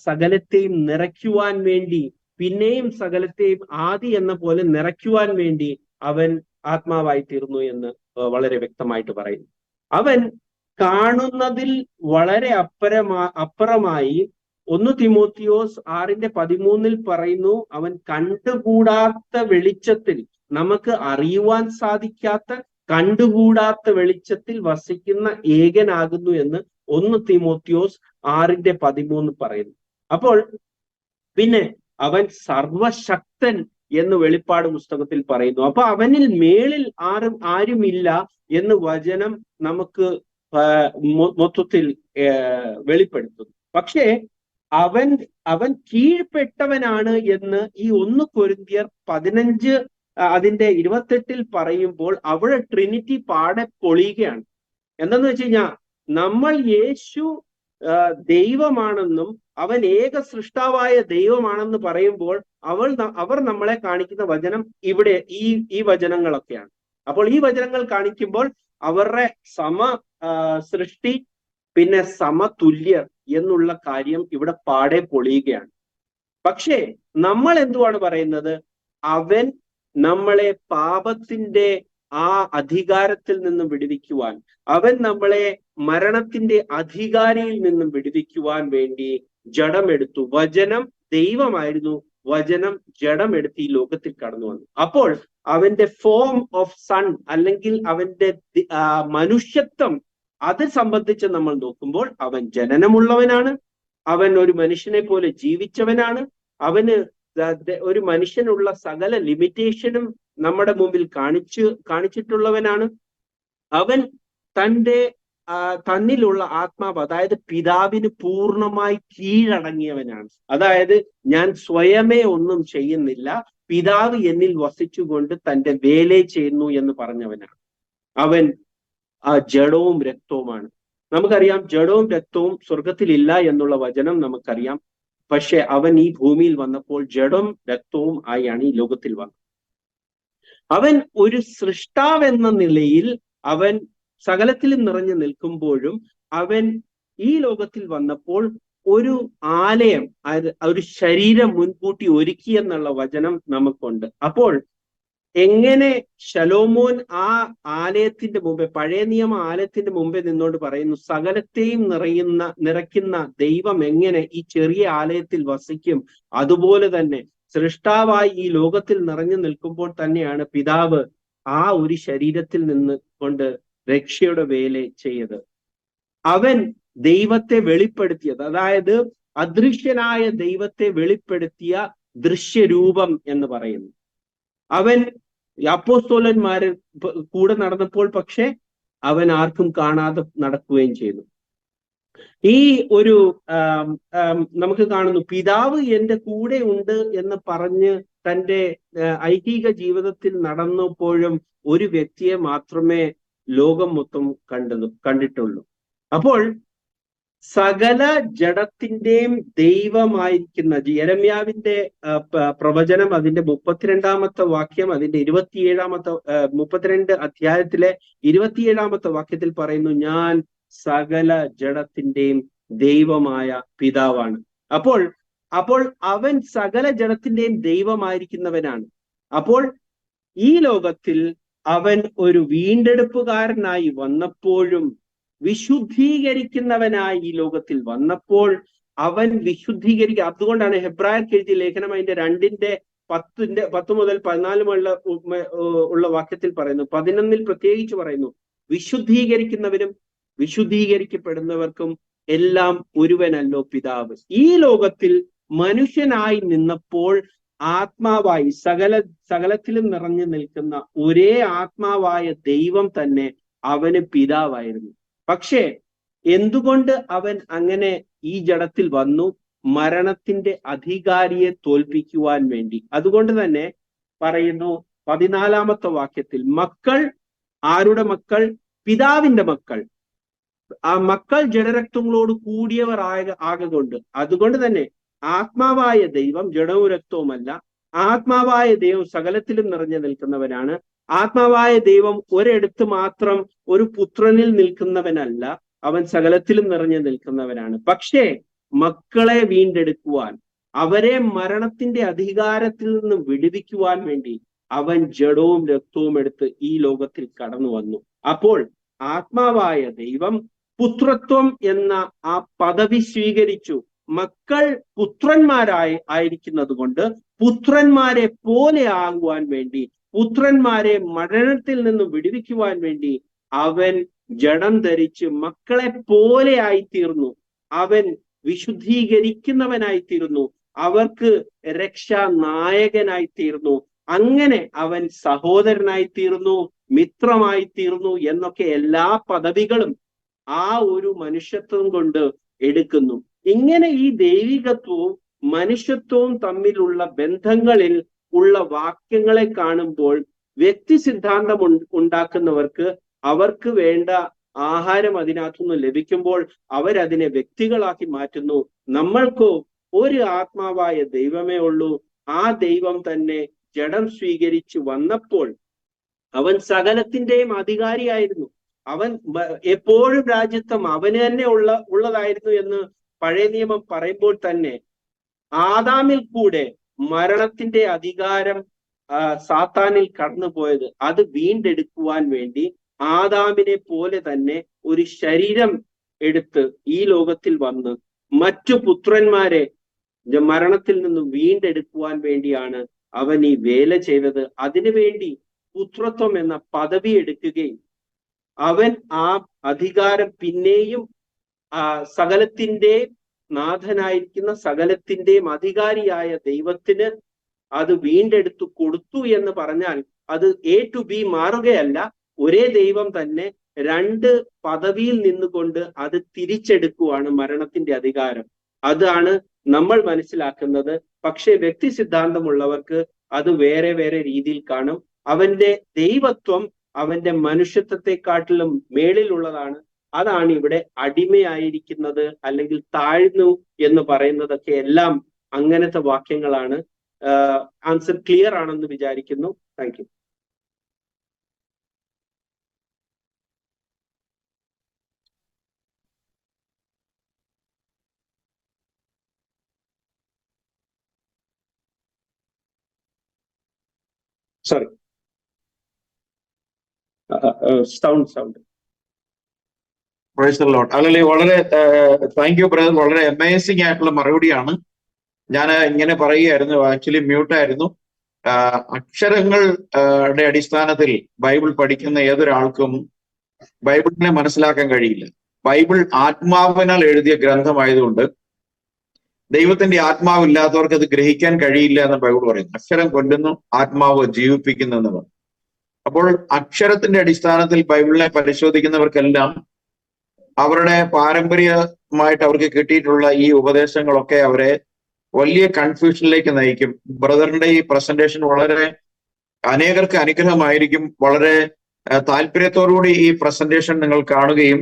Speaker 4: സകലത്തെയും നിറയ്ക്കുവാൻ വേണ്ടി, പിന്നെയും സകലത്തെയും ആദി എന്ന പോലെ നിറയ്ക്കുവാൻ വേണ്ടി അവൻ ആത്മാവായി തീർന്നു എന്ന് വളരെ വ്യക്തമായിട്ട് പറയുന്നു. അവൻ കാണുന്നതിൽ വളരെ അപ്പുറമായി 1 തിമോത്തിയോസ് 6:13 പറയുന്നു, അവൻ കണ്ടുകൂടാത്ത വെളിച്ചത്തിൽ, നമുക്ക് അറിയുവാൻ സാധിക്കാത്ത കണ്ടുകൂടാത്ത വെളിച്ചത്തിൽ വസിക്കുന്ന ഏകനാകുന്നു എന്ന് 1 തിമോത്തിയോസ് 6:13 പറയുന്നു. അപ്പോൾ പിന്നെ അവൻ സർവശക്തൻ എന്ന് വെളിപ്പാട് പുസ്തകത്തിൽ പറയുന്നു. അപ്പൊ അവനിൽ മേളിൽ ആരുമില്ല എന്ന് വചനം നമുക്ക് മൊത്തത്തിൽ വെളിപ്പെടുത്തുന്നു. പക്ഷേ അവൻ കീഴ്പ്പെട്ടവനാണ് എന്ന് ഈ 1 കൊരിന്ത്യർ 15 അതിന്റെ 28 പറയുമ്പോൾ അവിടെ ട്രിനിറ്റി പാടെ പൊളിയുകയാണ്. എന്തെന്ന് വെച്ച് കഴിഞ്ഞാൽ, നമ്മൾ യേശു ദൈവമാണെന്നും അവൻ ഏക സൃഷ്ടാവായ ദൈവമാണെന്ന് പറയുമ്പോൾ അവർ നമ്മളെ കാണിക്കുന്ന വചനം ഇവിടെ ഈ വചനങ്ങളൊക്കെയാണ്. അപ്പോൾ ഈ വചനങ്ങൾ കാണിക്കുമ്പോൾ അവരുടെ സൃഷ്ടി പിന്നെ സമതുല്യർ എന്നുള്ള കാര്യം ഇവിടെ പാടെ പൊളിയുകയാണ്. പക്ഷേ നമ്മൾ എന്തുവാണ് പറയുന്നത്? അവൻ നമ്മളെ പാപത്തിന്റെ ആ അധികാരത്തിൽ നിന്നും വിടുവിക്കുവാൻ, അവൻ നമ്മളെ മരണത്തിന്റെ അധികാരിയിൽ നിന്നും വിടുവിക്കുവാൻ വേണ്ടി ജഡമെടുത്തു. വചനം ദൈവമായിരുന്നു, വചനം ജഡമെടുത്ത് ഈ ലോകത്തിൽ കടന്നു വന്നു. അപ്പോൾ അവന്റെ ഫോം ഓഫ് സൺ അല്ലെങ്കിൽ അവന്റെ മനുഷ്യത്വം അത് സംബന്ധിച്ച് നമ്മൾ നോക്കുമ്പോൾ അവൻ ജനനമുള്ളവനാണ്, അവൻ ഒരു മനുഷ്യനെ പോലെ ജീവിച്ചവനാണ്, അവന് ഒരു മനുഷ്യനുള്ള സകല ലിമിറ്റേഷനും നമ്മുടെ മുമ്പിൽ കാണിച്ചിട്ടുള്ളവനാണ്. അവൻ തന്നിലുള്ള ആത്മാവ്, അതായത് പിതാവിന് പൂർണ്ണമായി കീഴടങ്ങിയവനാണ്. അതായത് ഞാൻ സ്വയമേ ഒന്നും ചെയ്യുന്നില്ല, പിതാവ് എന്നിൽ വസിച്ചുകൊണ്ട് തന്റെ വേല ചെയ്യുന്നു എന്ന് പറഞ്ഞവനാണ്. അവൻ ജഡവും രക്തവുമാണ്. നമുക്കറിയാം ജഡവും രക്തവും സ്വർഗത്തിലില്ല എന്നുള്ള വചനം നമുക്കറിയാം. പക്ഷെ അവൻ ഈ ഭൂമിയിൽ വന്നപ്പോൾ ജഡവും രക്തവും ആയാണ് ഈ ലോകത്തിൽ വന്നത്. അവൻ ഒരു സൃഷ്ടാവെന്ന നിലയിൽ അവൻ സകലത്തിലും നിറഞ്ഞു നിൽക്കുമ്പോഴും അവൻ ഈ ലോകത്തിൽ വന്നപ്പോൾ ഒരു ആലയം, ഒരു ശരീരം മുൻകൂട്ടി ഒരുക്കി എന്നുള്ള വചനം നമുക്കുണ്ട്. അപ്പോൾ എങ്ങനെ ശലോമോൻ ആ ആലയത്തിന്റെ മുമ്പേ, പഴയ നിയമ ആലയത്തിന്റെ മുമ്പേ നിന്നോട് പറയുന്നു, സകലത്തെയും നിറയ്ക്കുന്ന ദൈവം എങ്ങനെ ഈ ചെറിയ ആലയത്തിൽ വസിക്കും? അതുപോലെ തന്നെ സൃഷ്ടാവായി ഈ ലോകത്തിൽ നിറഞ്ഞു നിൽക്കുമ്പോൾ തന്നെയാണ് പിതാവ് ആ ഒരു ശരീരത്തിൽ നിന്ന് കൊണ്ട് രക്ഷയുടെ വേല ചെയ്തത്. അവൻ ദൈവത്തെ വെളിപ്പെടുത്തിയത്, അതായത് അദൃശ്യനായ ദൈവത്തെ വെളിപ്പെടുത്തിയ ദൃശ്യരൂപം എന്ന് പറയുന്നു. അവൻ അപ്പോസ്തലന്മാര് കൂടെ നടന്നപ്പോൾ പക്ഷെ അവൻ ആർക്കും കാണാതെ നടക്കുകയും ചെയ്തു. ഈ ഒരു നമുക്ക് കാണുന്നു, പിതാവ് എന്റെ കൂടെ ഉണ്ട് എന്ന് പറഞ്ഞ് തന്റെ ഐഹിക ജീവിതത്തിൽ നടന്നപ്പോഴും ഒരു വ്യക്തിയെ മാത്രമേ ലോകം മൊത്തം കണ്ടിട്ടുള്ളൂ. അപ്പോൾ സകല ജഡത്തിന്റെയും ദൈവമായിരിക്കുന്ന യെരമ്യാവിന്റെ പ്രവചനം, അതിന്റെ 32-ാമത്തെ വാക്യം, അതിന്റെ 32 അധ്യായത്തിലെ 27-ാമത്തെ വാക്യത്തിൽ പറയുന്നു, ഞാൻ സകല ജഡത്തിന്റെയും ദൈവമായ പിതാവാണ്. അപ്പോൾ അവൻ സകല ജഡത്തിന്റെയും ദൈവമായിരിക്കുന്നവനാണ്. അപ്പോൾ ഈ ലോകത്തിൽ അവൻ ഒരു വീണ്ടെടുപ്പുകാരനായി വന്നപ്പോഴും വിശുദ്ധീകരിക്കുന്നവനായി ഈ ലോകത്തിൽ വന്നപ്പോൾ അവൻ അതുകൊണ്ടാണ് ഹെബ്രായർക്ക് എഴുതിയ ലേഖനം അതിന്റെ 2:10 മുതൽ 14 ഉള്ള വാക്യത്തിൽ പറയുന്നു, 11 പ്രത്യേകിച്ച് പറയുന്നു, വിശുദ്ധീകരിക്കുന്നവരും വിശുദ്ധീകരിക്കപ്പെടുന്നവർക്കും എല്ലാം ഒരുവനല്ലോ പിതാവ്. ഈ ലോകത്തിൽ മനുഷ്യനായി നിന്നപ്പോൾ ആത്മാവായി സകലത്തിലും നിറഞ്ഞു നിൽക്കുന്ന ഒരേ ആത്മാവായ ദൈവം തന്നെ അവന് പിതാവായിരുന്നു. പക്ഷേ എന്തുകൊണ്ട് അവൻ അങ്ങനെ ഈ ജഡത്തിൽ വന്നു? മരണത്തിന്റെ അധികാരിയെ തോൽപ്പിക്കുവാൻ വേണ്ടി. അതുകൊണ്ട് തന്നെ പറയുന്നു 14-ാമത്തെ വാക്യത്തിൽ, മക്കൾ ആരുടെ മക്കൾ? പിതാവിന്റെ മക്കൾ. ആ മക്കൾ ജഡരക്തങ്ങളോട് കൂടിയവർ ആകൊണ്ട്. അതുകൊണ്ട് തന്നെ ആത്മാവായ ദൈവം ജഡവും രക്തവുമല്ല, ആത്മാവായ ദൈവം സകലത്തിലും നിറഞ്ഞു നിൽക്കുന്നവനാണ്. ആത്മാവായ ദൈവം ഒരിടത്ത് മാത്രം ഒരു പുത്രനിൽ നിൽക്കുന്നവനല്ല, അവൻ സകലത്തിലും നിറഞ്ഞു നിൽക്കുന്നവനാണ്. പക്ഷേ മക്കളെ വീണ്ടെടുക്കുവാൻ, അവരെ മരണത്തിന്റെ അധികാരത്തിൽ നിന്നും വിടുവിക്കുവാൻ വേണ്ടി അവൻ ജഡവും രക്തവും എടുത്ത് ഈ ലോകത്തിൽ കടന്നു വന്നു. അപ്പോൾ ആത്മാവായ ദൈവം പുത്രത്വം എന്ന ആ പദവി സ്വീകരിച്ചു. മക്കൾ പുത്രന്മാരായിരിക്കുന്നത് കൊണ്ട് പുത്രന്മാരെ പോലെ ആകുവാൻ വേണ്ടി, പുത്രന്മാരെ മരണത്തിൽ നിന്നും വിടുവിക്കുവാൻ വേണ്ടി അവൻ ജഡം ധരിച്ച് മക്കളെ പോലെ ആയിത്തീർന്നു. അവൻ വിശുദ്ധീകരിക്കുന്നവനായിത്തീർന്നു, അവർക്ക് രക്ഷാ നായകനായിത്തീർന്നു. അങ്ങനെ അവൻ സഹോദരനായിത്തീർന്നു, മിത്രമായിത്തീർന്നു എന്നൊക്കെ എല്ലാ പദവികളും ആ ഒരു മനുഷ്യത്വം കൊണ്ട് എടുക്കുന്നു. ഇങ്ങനെ ഈ ദൈവികത്വവും മനുഷ്യത്വവും തമ്മിലുള്ള ബന്ധങ്ങളിൽ ഉള്ള വാക്യങ്ങളെ കാണുമ്പോൾ വ്യക്തി സിദ്ധാന്തം ഉണ്ടാക്കുന്നവർക്ക് അവർക്ക് വേണ്ട ആഹാരം അതിനകത്തുനിന്ന് ലഭിക്കുമ്പോൾ അവരതിനെ വ്യക്തികളാക്കി മാറ്റുന്നു. നമ്മൾക്കോ ഒരു ആത്മാവായ ദൈവമേ ഉള്ളൂ. ആ ദൈവം തന്നെ ജഡം സ്വീകരിച്ചു വന്നപ്പോൾ അവൻ സകലത്തിന്റെയും അധികാരിയായിരുന്നു. അവൻ എപ്പോഴും രാജ്യത്വം അവന് തന്നെ ഉള്ളതായിരുന്നു എന്ന് പഴയ നിയമം പറയുമ്പോൾ തന്നെ ആദാമിൽ കൂടെ മരണത്തിന്റെ അധികാരം സാത്താനിൽ കടന്നുപോയത് അത് വീണ്ടെടുക്കുവാൻ വേണ്ടി ആദാമിനെ പോലെ തന്നെ ഒരു ശരീരം എടുത്ത് ഈ ലോകത്തിൽ വന്ന് മറ്റു പുത്രന്മാരെ മരണത്തിൽ നിന്ന് വീണ്ടെടുക്കുവാൻ വേണ്ടിയാണ് അവൻ ഈ വേല ചെയ്തത്. അതിനുവേണ്ടി പുത്രത്വം എന്ന പദവി എടുക്കുകയും അവൻ ആ അധികാരം പിന്നെയും സകലത്തിന്റെ നാഥനായിരിക്കുന്ന സകലത്തിന്റെയും അധികാരിയായ ദൈവത്തിന് അത് വീണ്ടെടുത്തു കൊടുത്തു എന്ന് പറഞ്ഞാൽ അത് A to B മാറുകയല്ല. ഒരേ ദൈവം തന്നെ രണ്ട് പദവിയിൽ നിന്നുകൊണ്ട് അത് തിരിച്ചെടുക്കുവാണ് മരണത്തിന്റെ അധികാരം. അതാണ് നമ്മൾ മനസ്സിലാക്കുന്നത്. പക്ഷെ വ്യക്തി സിദ്ധാന്തമുള്ളവർക്ക് അത് വേറെ വേറെ രീതിയിൽ കാണും. അവന്റെ ദൈവത്വം അവന്റെ മനുഷ്യത്വത്തെക്കാട്ടിലും മേളിലുള്ളതാണ്. അതാണ് ഇവിടെ അടിമയായിരിക്കുന്നത് അല്ലെങ്കിൽ താഴ്ന്നു എന്ന് പറയുന്നതൊക്കെ എല്ലാം അങ്ങനത്തെ വാക്യങ്ങളാണ്. ആൻസർ ക്ലിയർ ആണെന്ന് വിചാരിക്കുന്നു. Thank you. Sorry, sound
Speaker 1: praise the Lord. അല്ലെങ്കിൽ വളരെ താങ്ക് യു ബ്രദർ. വളരെ അമേസിംഗ് ആയിട്ടുള്ള മറുപടിയാണ്. ഞാൻ ഇങ്ങനെ പറയുകയായിരുന്നു, ആക്ച്വലി മ്യൂട്ടായിരുന്നു. അക്ഷരങ്ങളുടെ അടിസ്ഥാനത്തിൽ ബൈബിൾ പഠിക്കുന്ന ഏതൊരാൾക്കും ബൈബിളിനെ മനസ്സിലാക്കാൻ കഴിയില്ല. ബൈബിൾ ആത്മാവിനാൽ എഴുതിയ ഗ്രന്ഥമായതുകൊണ്ട് ദൈവത്തിന്റെ ആത്മാവില്ലാത്തവർക്ക് അത് ഗ്രഹിക്കാൻ കഴിയില്ല എന്ന് ബൈബിൾ പറയുന്നു. അക്ഷരം കൊല്ലുന്നു, ആത്മാവ് ജീവിപ്പിക്കുന്നു എന്ന് പറഞ്ഞു. അപ്പോൾ അക്ഷരത്തിന്റെ അടിസ്ഥാനത്തിൽ ബൈബിളിനെ പരിശോധിക്കുന്നവർക്കെല്ലാം അവരുടെ പാരമ്പര്യമായിട്ട് അവർക്ക് കിട്ടിയിട്ടുള്ള ഈ ഉപദേശങ്ങളൊക്കെ അവരെ വലിയ കൺഫ്യൂഷനിലേക്ക് നയിക്കും. ബ്രദറിന്റെ ഈ പ്രസന്റേഷൻ വളരെ അനേകർക്ക് അനുഗ്രഹമായിരിക്കും. വളരെ താല്പര്യത്തോടുകൂടി ഈ പ്രസന്റേഷൻ നിങ്ങൾ കാണുകയും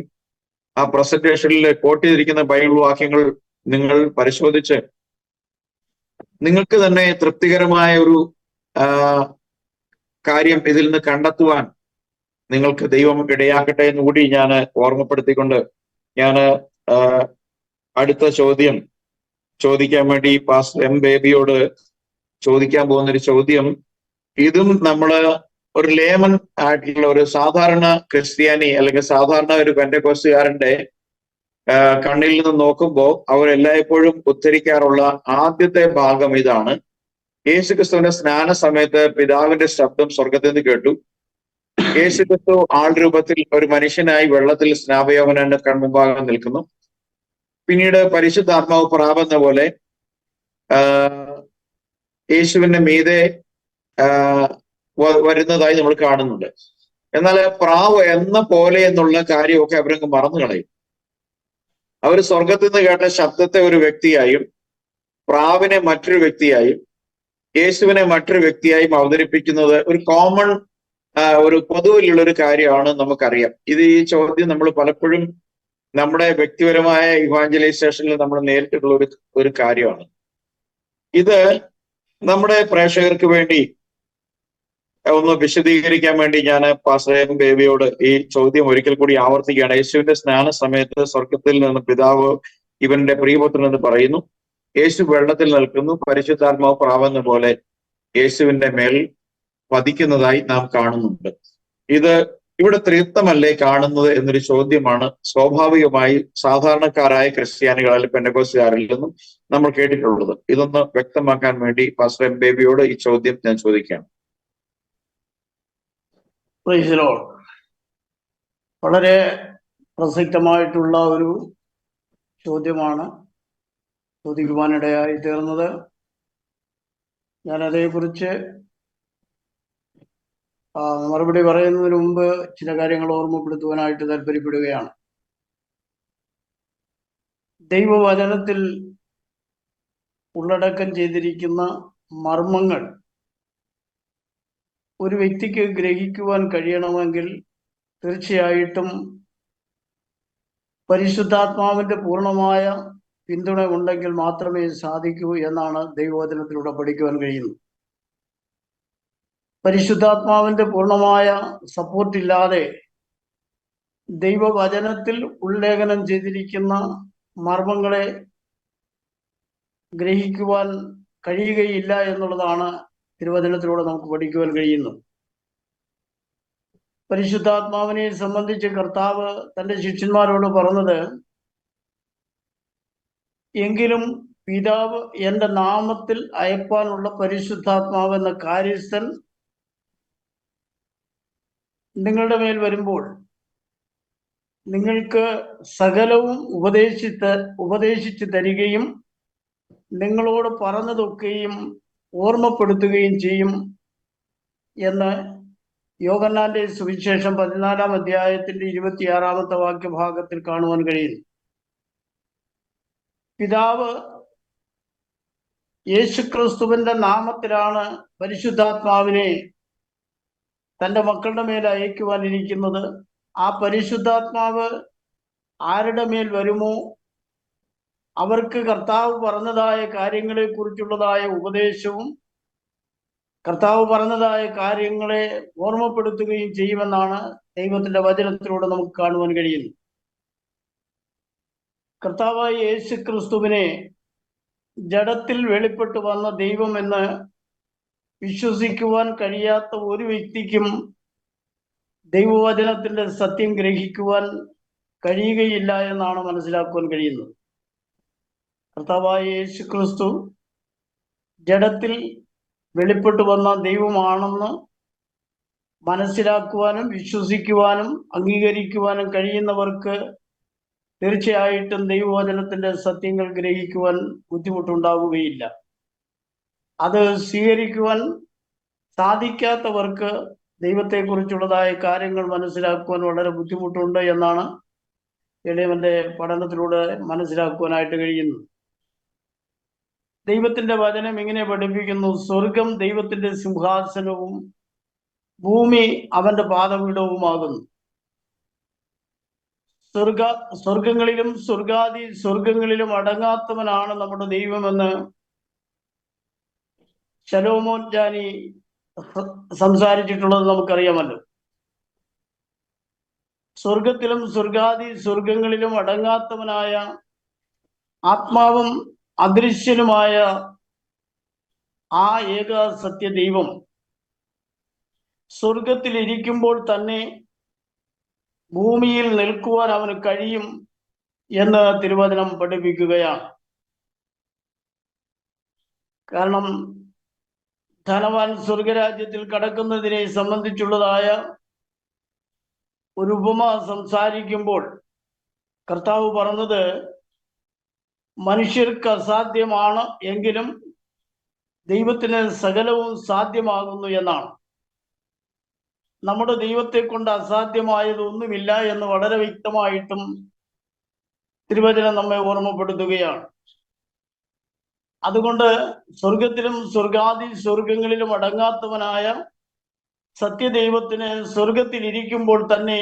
Speaker 1: ആ പ്രസന്റേഷനിൽ കോട്ട് ചെയ്തിരിക്കുന്ന ബൈബിൾ വാക്യങ്ങൾ നിങ്ങൾ പരിശോധിച്ച് നിങ്ങൾക്ക് തന്നെ തൃപ്തികരമായ ഒരു കാര്യം ഇതിൽ നിന്ന് കണ്ടെത്തുവാൻ നിങ്ങൾക്ക് ദൈവം ഇടയാക്കട്ടെ എന്ന് കൂടി ഞാൻ ഓർമ്മപ്പെടുത്തിക്കൊണ്ട് ഞാൻ അടുത്ത ചോദ്യം ചോദിക്കാൻ വേണ്ടി പാസ്റ്റർ എം ബേബിയോട് ചോദിക്കാൻ പോകുന്നൊരു ചോദ്യം, ഇതും നമ്മള് ഒരു ലേമൻ ആയിട്ടുള്ള ഒരു സാധാരണ ക്രിസ്ത്യാനി അല്ലെങ്കിൽ സാധാരണ ഒരു പെന്തക്കോസ്തുകാരന്റെ കണ്ണിൽ നിന്ന് നോക്കുമ്പോൾ അവരെല്ലായ്പ്പോഴും ഉദ്ധരിക്കാറുള്ള ആദ്യത്തെ ഭാഗം ഇതാണ്: യേശുക്രിസ്തുവിന്റെ സ്നാന സമയത്ത് പിതാവിന്റെ ശബ്ദം സ്വർഗത്തിൽ നിന്ന് കേട്ടു. യേശുക്രിസ്തു ആൾ രൂപത്തിൽ ഒരു മനുഷ്യനായി വെള്ളത്തിൽ സ്നാപയോഹന്നാന്റെ കൺമുമ്പാകെ നിൽക്കുന്നു. പിന്നീട് പരിശുദ്ധാത്മാവ് പ്രാവെന്ന പോലെ യേശുവിന്റെ മീതെ വരുന്നതായി നമ്മൾ കാണുന്നുണ്ട്. എന്നാൽ പ്രാവ് എന്ന പോലെ എന്നുള്ള കാര്യമൊക്കെ അവരങ്ങ് മറന്നു കളയും. അവർ സ്വർഗത്തിൽ നിന്ന് കേട്ട ശബ്ദത്തെ ഒരു വ്യക്തിയായും പ്രാവിനെ മറ്റൊരു വ്യക്തിയായും യേശുവിനെ മറ്റൊരു വ്യക്തിയായും അവതരിപ്പിക്കുന്നത് ഒരു കോമൺ ഒരു പൊതുവിലുള്ള ഒരു കാര്യമാണ്. നമുക്കറിയാം. ഇത് ഈ ചോദ്യം നമ്മൾ പലപ്പോഴും നമ്മുടെ വ്യക്തിപരമായ ഇവാഞ്ചലൈസേഷനിൽ നമ്മൾ നേരിട്ടുള്ള ഒരു കാര്യമാണ്. ഇത് നമ്മുടെ പ്രേക്ഷകർക്ക് വേണ്ടി ഒന്ന് വിശദീകരിക്കാൻ വേണ്ടി ഞാൻ പാസ്റ്റർ എം ബേബിയോട് ഈ ചോദ്യം ഒരിക്കൽ കൂടി ആവർത്തിക്കുകയാണ്. യേശുവിന്റെ സ്നാന സമയത്ത് സ്വർഗത്തിൽ നിന്ന് പിതാവ് ഇവന്റെ പ്രിയപുത്രൻ എന്ന് പറയുന്നു. യേശു വെള്ളത്തിൽ നിൽക്കുന്നു. പരിശുദ്ധാത്മാവ് പ്രാവെന്ന പോലെ യേശുവിന്റെ മേൽ പതിക്കുന്നതായി നാം കാണുന്നുണ്ട്. ഇത് ഇവിടെ ത്രിത്വമല്ലേ കാണുന്നത് എന്നൊരു ചോദ്യമാണ് സ്വാഭാവികമായി സാധാരണക്കാരായ ക്രിസ്ത്യാനികളിൽ പെന്തക്കോസ്തുകാരിൽ നിന്നും നമ്മൾ കേട്ടിട്ടുള്ളത്. ഇതൊന്ന് വ്യക്തമാക്കാൻ വേണ്ടി പാസ്റ്റർ എം ബേബിയോട് ഈ ചോദ്യം ഞാൻ ചോദിക്കുകയാണ്.
Speaker 5: Praise the Lord. വളരെ പ്രസക്തമായിട്ടുള്ള ഒരു ചോദ്യമാണ് ചോദിക്കുവാനിടയായി തീർന്നത്. ഞാൻ അതേക്കുറിച്ച് മറുപടി പറയുന്നതിന് മുമ്പ് ചില കാര്യങ്ങൾ ഓർമ്മപ്പെടുത്തുവാനായിട്ട് താല്പര്യപ്പെടുകയാണ്. ദൈവവചനത്തിൽ ഉള്ളടക്കം ചെയ്തിരിക്കുന്ന മർമ്മങ്ങൾ ഒരു വ്യക്തിക്ക് ഗ്രഹിക്കുവാൻ കഴിയണമെങ്കിൽ തീർച്ചയായിട്ടും പരിശുദ്ധാത്മാവിന്റെ പൂർണ്ണമായ പിന്തുണ ഉണ്ടെങ്കിൽ മാത്രമേ സാധിക്കൂ എന്നാണ് ദൈവവചനത്തിലൂടെ പഠിക്കുവാൻ കഴിയുന്നത്. പരിശുദ്ധാത്മാവിന്റെ പൂർണ്ണമായ സപ്പോർട്ട് ഇല്ലാതെ ദൈവവചനത്തിൽ ഉल्ലേഖനം ചെയ്തിരിക്കുന്ന മർമ്മങ്ങളെ ഗ്രഹിക്കുവാൻ കഴിയുകയില്ല എന്നുള്ളതാണ് തിരുവചനത്തിലൂടെ നമുക്ക് പഠിക്കുവാൻ കഴിയുന്നത്. പരിശുദ്ധാത്മാവിനെ സംബന്ധിച്ച് കർത്താവ് തന്റെ ശിഷ്യന്മാരോട് പറഞ്ഞത്, എങ്കിലും പിതാവ് എന്റെ നാമത്തിൽ അയപ്പാനുള്ള പരിശുദ്ധാത്മാവ് എന്ന കാര്യസ്ഥൻ നിങ്ങളുടെ മേൽ വരുമ്പോൾ നിങ്ങൾക്ക് സകലവും ഉപദേശിച്ചു തരികയും നിങ്ങളോട് പറഞ്ഞതൊക്കെയും ഓർമ്മപ്പെടുത്തുകയും ചെയ്യും എന്ന് യോഹന്നാന്റെ സുവിശേഷം 14-ാം അധ്യായത്തിന്റെ 26-ാമത്തെ വാക്യഭാഗത്തിൽ കാണുവാൻ കഴിയുന്നു. പിതാവ് യേശുക്രിസ്തുവിന്റെ നാമത്തിലാണ് പരിശുദ്ധാത്മാവിനെ തന്റെ മക്കളുടെ മേൽ അയക്കുവാനിരിക്കുന്നത്. ആ പരിശുദ്ധാത്മാവ് ആരുടെ മേൽ വരുമോ അവർക്ക് കർത്താവ് പറഞ്ഞതായ കാര്യങ്ങളെ കുറിച്ചുള്ളതായ ഉപദേശവും കർത്താവ് പറഞ്ഞതായ കാര്യങ്ങളെ ഓർമ്മപ്പെടുത്തുകയും ചെയ്യുമെന്നാണ് ദൈവത്തിന്റെ വചനത്തിലൂടെ നമുക്ക് കാണുവാൻ കഴിയുന്നത്. കർത്താവായ യേശു ക്രിസ്തുവിനെ ജഡത്തിൽ വെളിപ്പെട്ടു വന്ന ദൈവം എന്ന് വിശ്വസിക്കുവാൻ കഴിയാത്ത ഒരു വ്യക്തിക്കും ദൈവവചനത്തിന്റെ സത്യം ഗ്രഹിക്കുവാൻ കഴിയുകയില്ല എന്നാണ് മനസ്സിലാക്കുവാൻ കഴിയുന്നത്. കർത്താവായ യേശു ക്രിസ്തു ജഡത്തിൽ വെളിപ്പെട്ടു വന്ന ദൈവമാണെന്ന് മനസ്സിലാക്കുവാനും വിശ്വസിക്കുവാനും അംഗീകരിക്കുവാനും കഴിയുന്നവർക്ക് തീർച്ചയായിട്ടും ദൈവവചനത്തിന്റെ സത്യങ്ങൾ ഗ്രഹിക്കുവാൻ ബുദ്ധിമുട്ടുണ്ടാവുകയില്ല. അത് സ്വീകരിക്കുവാൻ സാധിക്കാത്തവർക്ക് ദൈവത്തെക്കുറിച്ചുള്ളതായ കാര്യങ്ങൾ മനസ്സിലാക്കുവാൻ വളരെ ബുദ്ധിമുട്ടുണ്ട് എന്നാണ് എളിയവന്റെ പഠനത്തിലൂടെ മനസ്സിലാക്കുവാനായിട്ട് കഴിയുന്നത്. ദൈവത്തിന്റെ വചനം ഇങ്ങനെ പഠിപ്പിക്കുന്നു, സ്വർഗം ദൈവത്തിന്റെ സിംഹാസനവും ഭൂമി അവന്റെ പാദപീഠവുമാകുന്നു. സ്വർഗങ്ങളിലും സ്വർഗാദി സ്വർഗങ്ങളിലും അടങ്ങാത്തവനാണ് നമ്മുടെ ദൈവമെന്ന് ശലോമോൻ ജ്ഞാനി സംസാരിച്ചിട്ടുള്ളത് നമുക്കറിയാമല്ലോ. സ്വർഗത്തിലും സ്വർഗാദി സ്വർഗങ്ങളിലും അടങ്ങാത്തവനായ ആത്മാവും അദൃശ്യനുമായ ആ ഏക സത്യ ദൈവം സ്വർഗത്തിൽ ഇരിക്കുമ്പോൾ തന്നെ ഭൂമിയിൽ നിൽക്കുവാൻ അവന് കഴിയും എന്ന് തിരുവചനം പഠിപ്പിക്കുകയാണ്. കാരണം ധനവാൻ സ്വർഗരാജ്യത്തിൽ കടക്കുന്നതിനെ സംബന്ധിച്ചുള്ളതായ ഒരു ഉപമ സംസാരിക്കുമ്പോൾ കർത്താവ് പറഞ്ഞത്, മനുഷ്യർക്ക് അസാധ്യമാണ് എങ്കിലും ദൈവത്തിന് സകലവും സാധ്യമാകുന്നു എന്നാണ്. നമ്മുടെ ദൈവത്തെ കൊണ്ട് അസാധ്യമായതൊന്നുമില്ല എന്ന് വളരെ വ്യക്തമായിട്ടും തിരുവചനം നമ്മെ ഓർമ്മപ്പെടുത്തുകയാണ്. അതുകൊണ്ട് സ്വർഗത്തിലും സ്വർഗാദി സ്വർഗങ്ങളിലും അടങ്ങാത്തവനായ സത്യദൈവത്തിന് സ്വർഗത്തിൽ ഇരിക്കുമ്പോൾ തന്നെ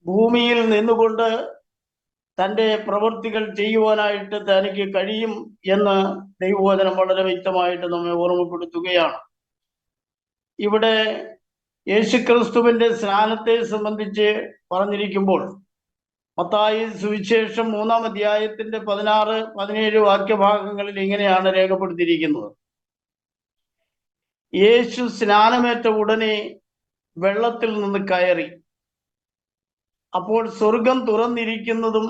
Speaker 5: ഭൂമിയിൽ നിന്നുകൊണ്ട് തൻ്റെ പ്രവൃത്തികൾ ചെയ്യുവാനായിട്ട് തനിക്ക് കഴിയും എന്ന് ദൈവവചനം വളരെ വ്യക്തമായിട്ട് നമ്മെ ഓർമ്മപ്പെടുത്തുകയാണ്. ഇവിടെ യേശുക്രിസ്തുവിന്റെ സ്നാനത്തെ സംബന്ധിച്ച് പറഞ്ഞിരിക്കുമ്പോൾ മത്തായി സുവിശേഷം 3-ാം അധ്യായത്തിന്റെ 16-17 വാക്യഭാഗങ്ങളിൽ ഇങ്ങനെയാണ് രേഖപ്പെടുത്തിയിരിക്കുന്നത്. യേശു സ്നാനമേറ്റ ഉടനെ വെള്ളത്തിൽ നിന്ന് കയറി. അപ്പോൾ സ്വർഗം തുറന്നിരിക്കുന്നതും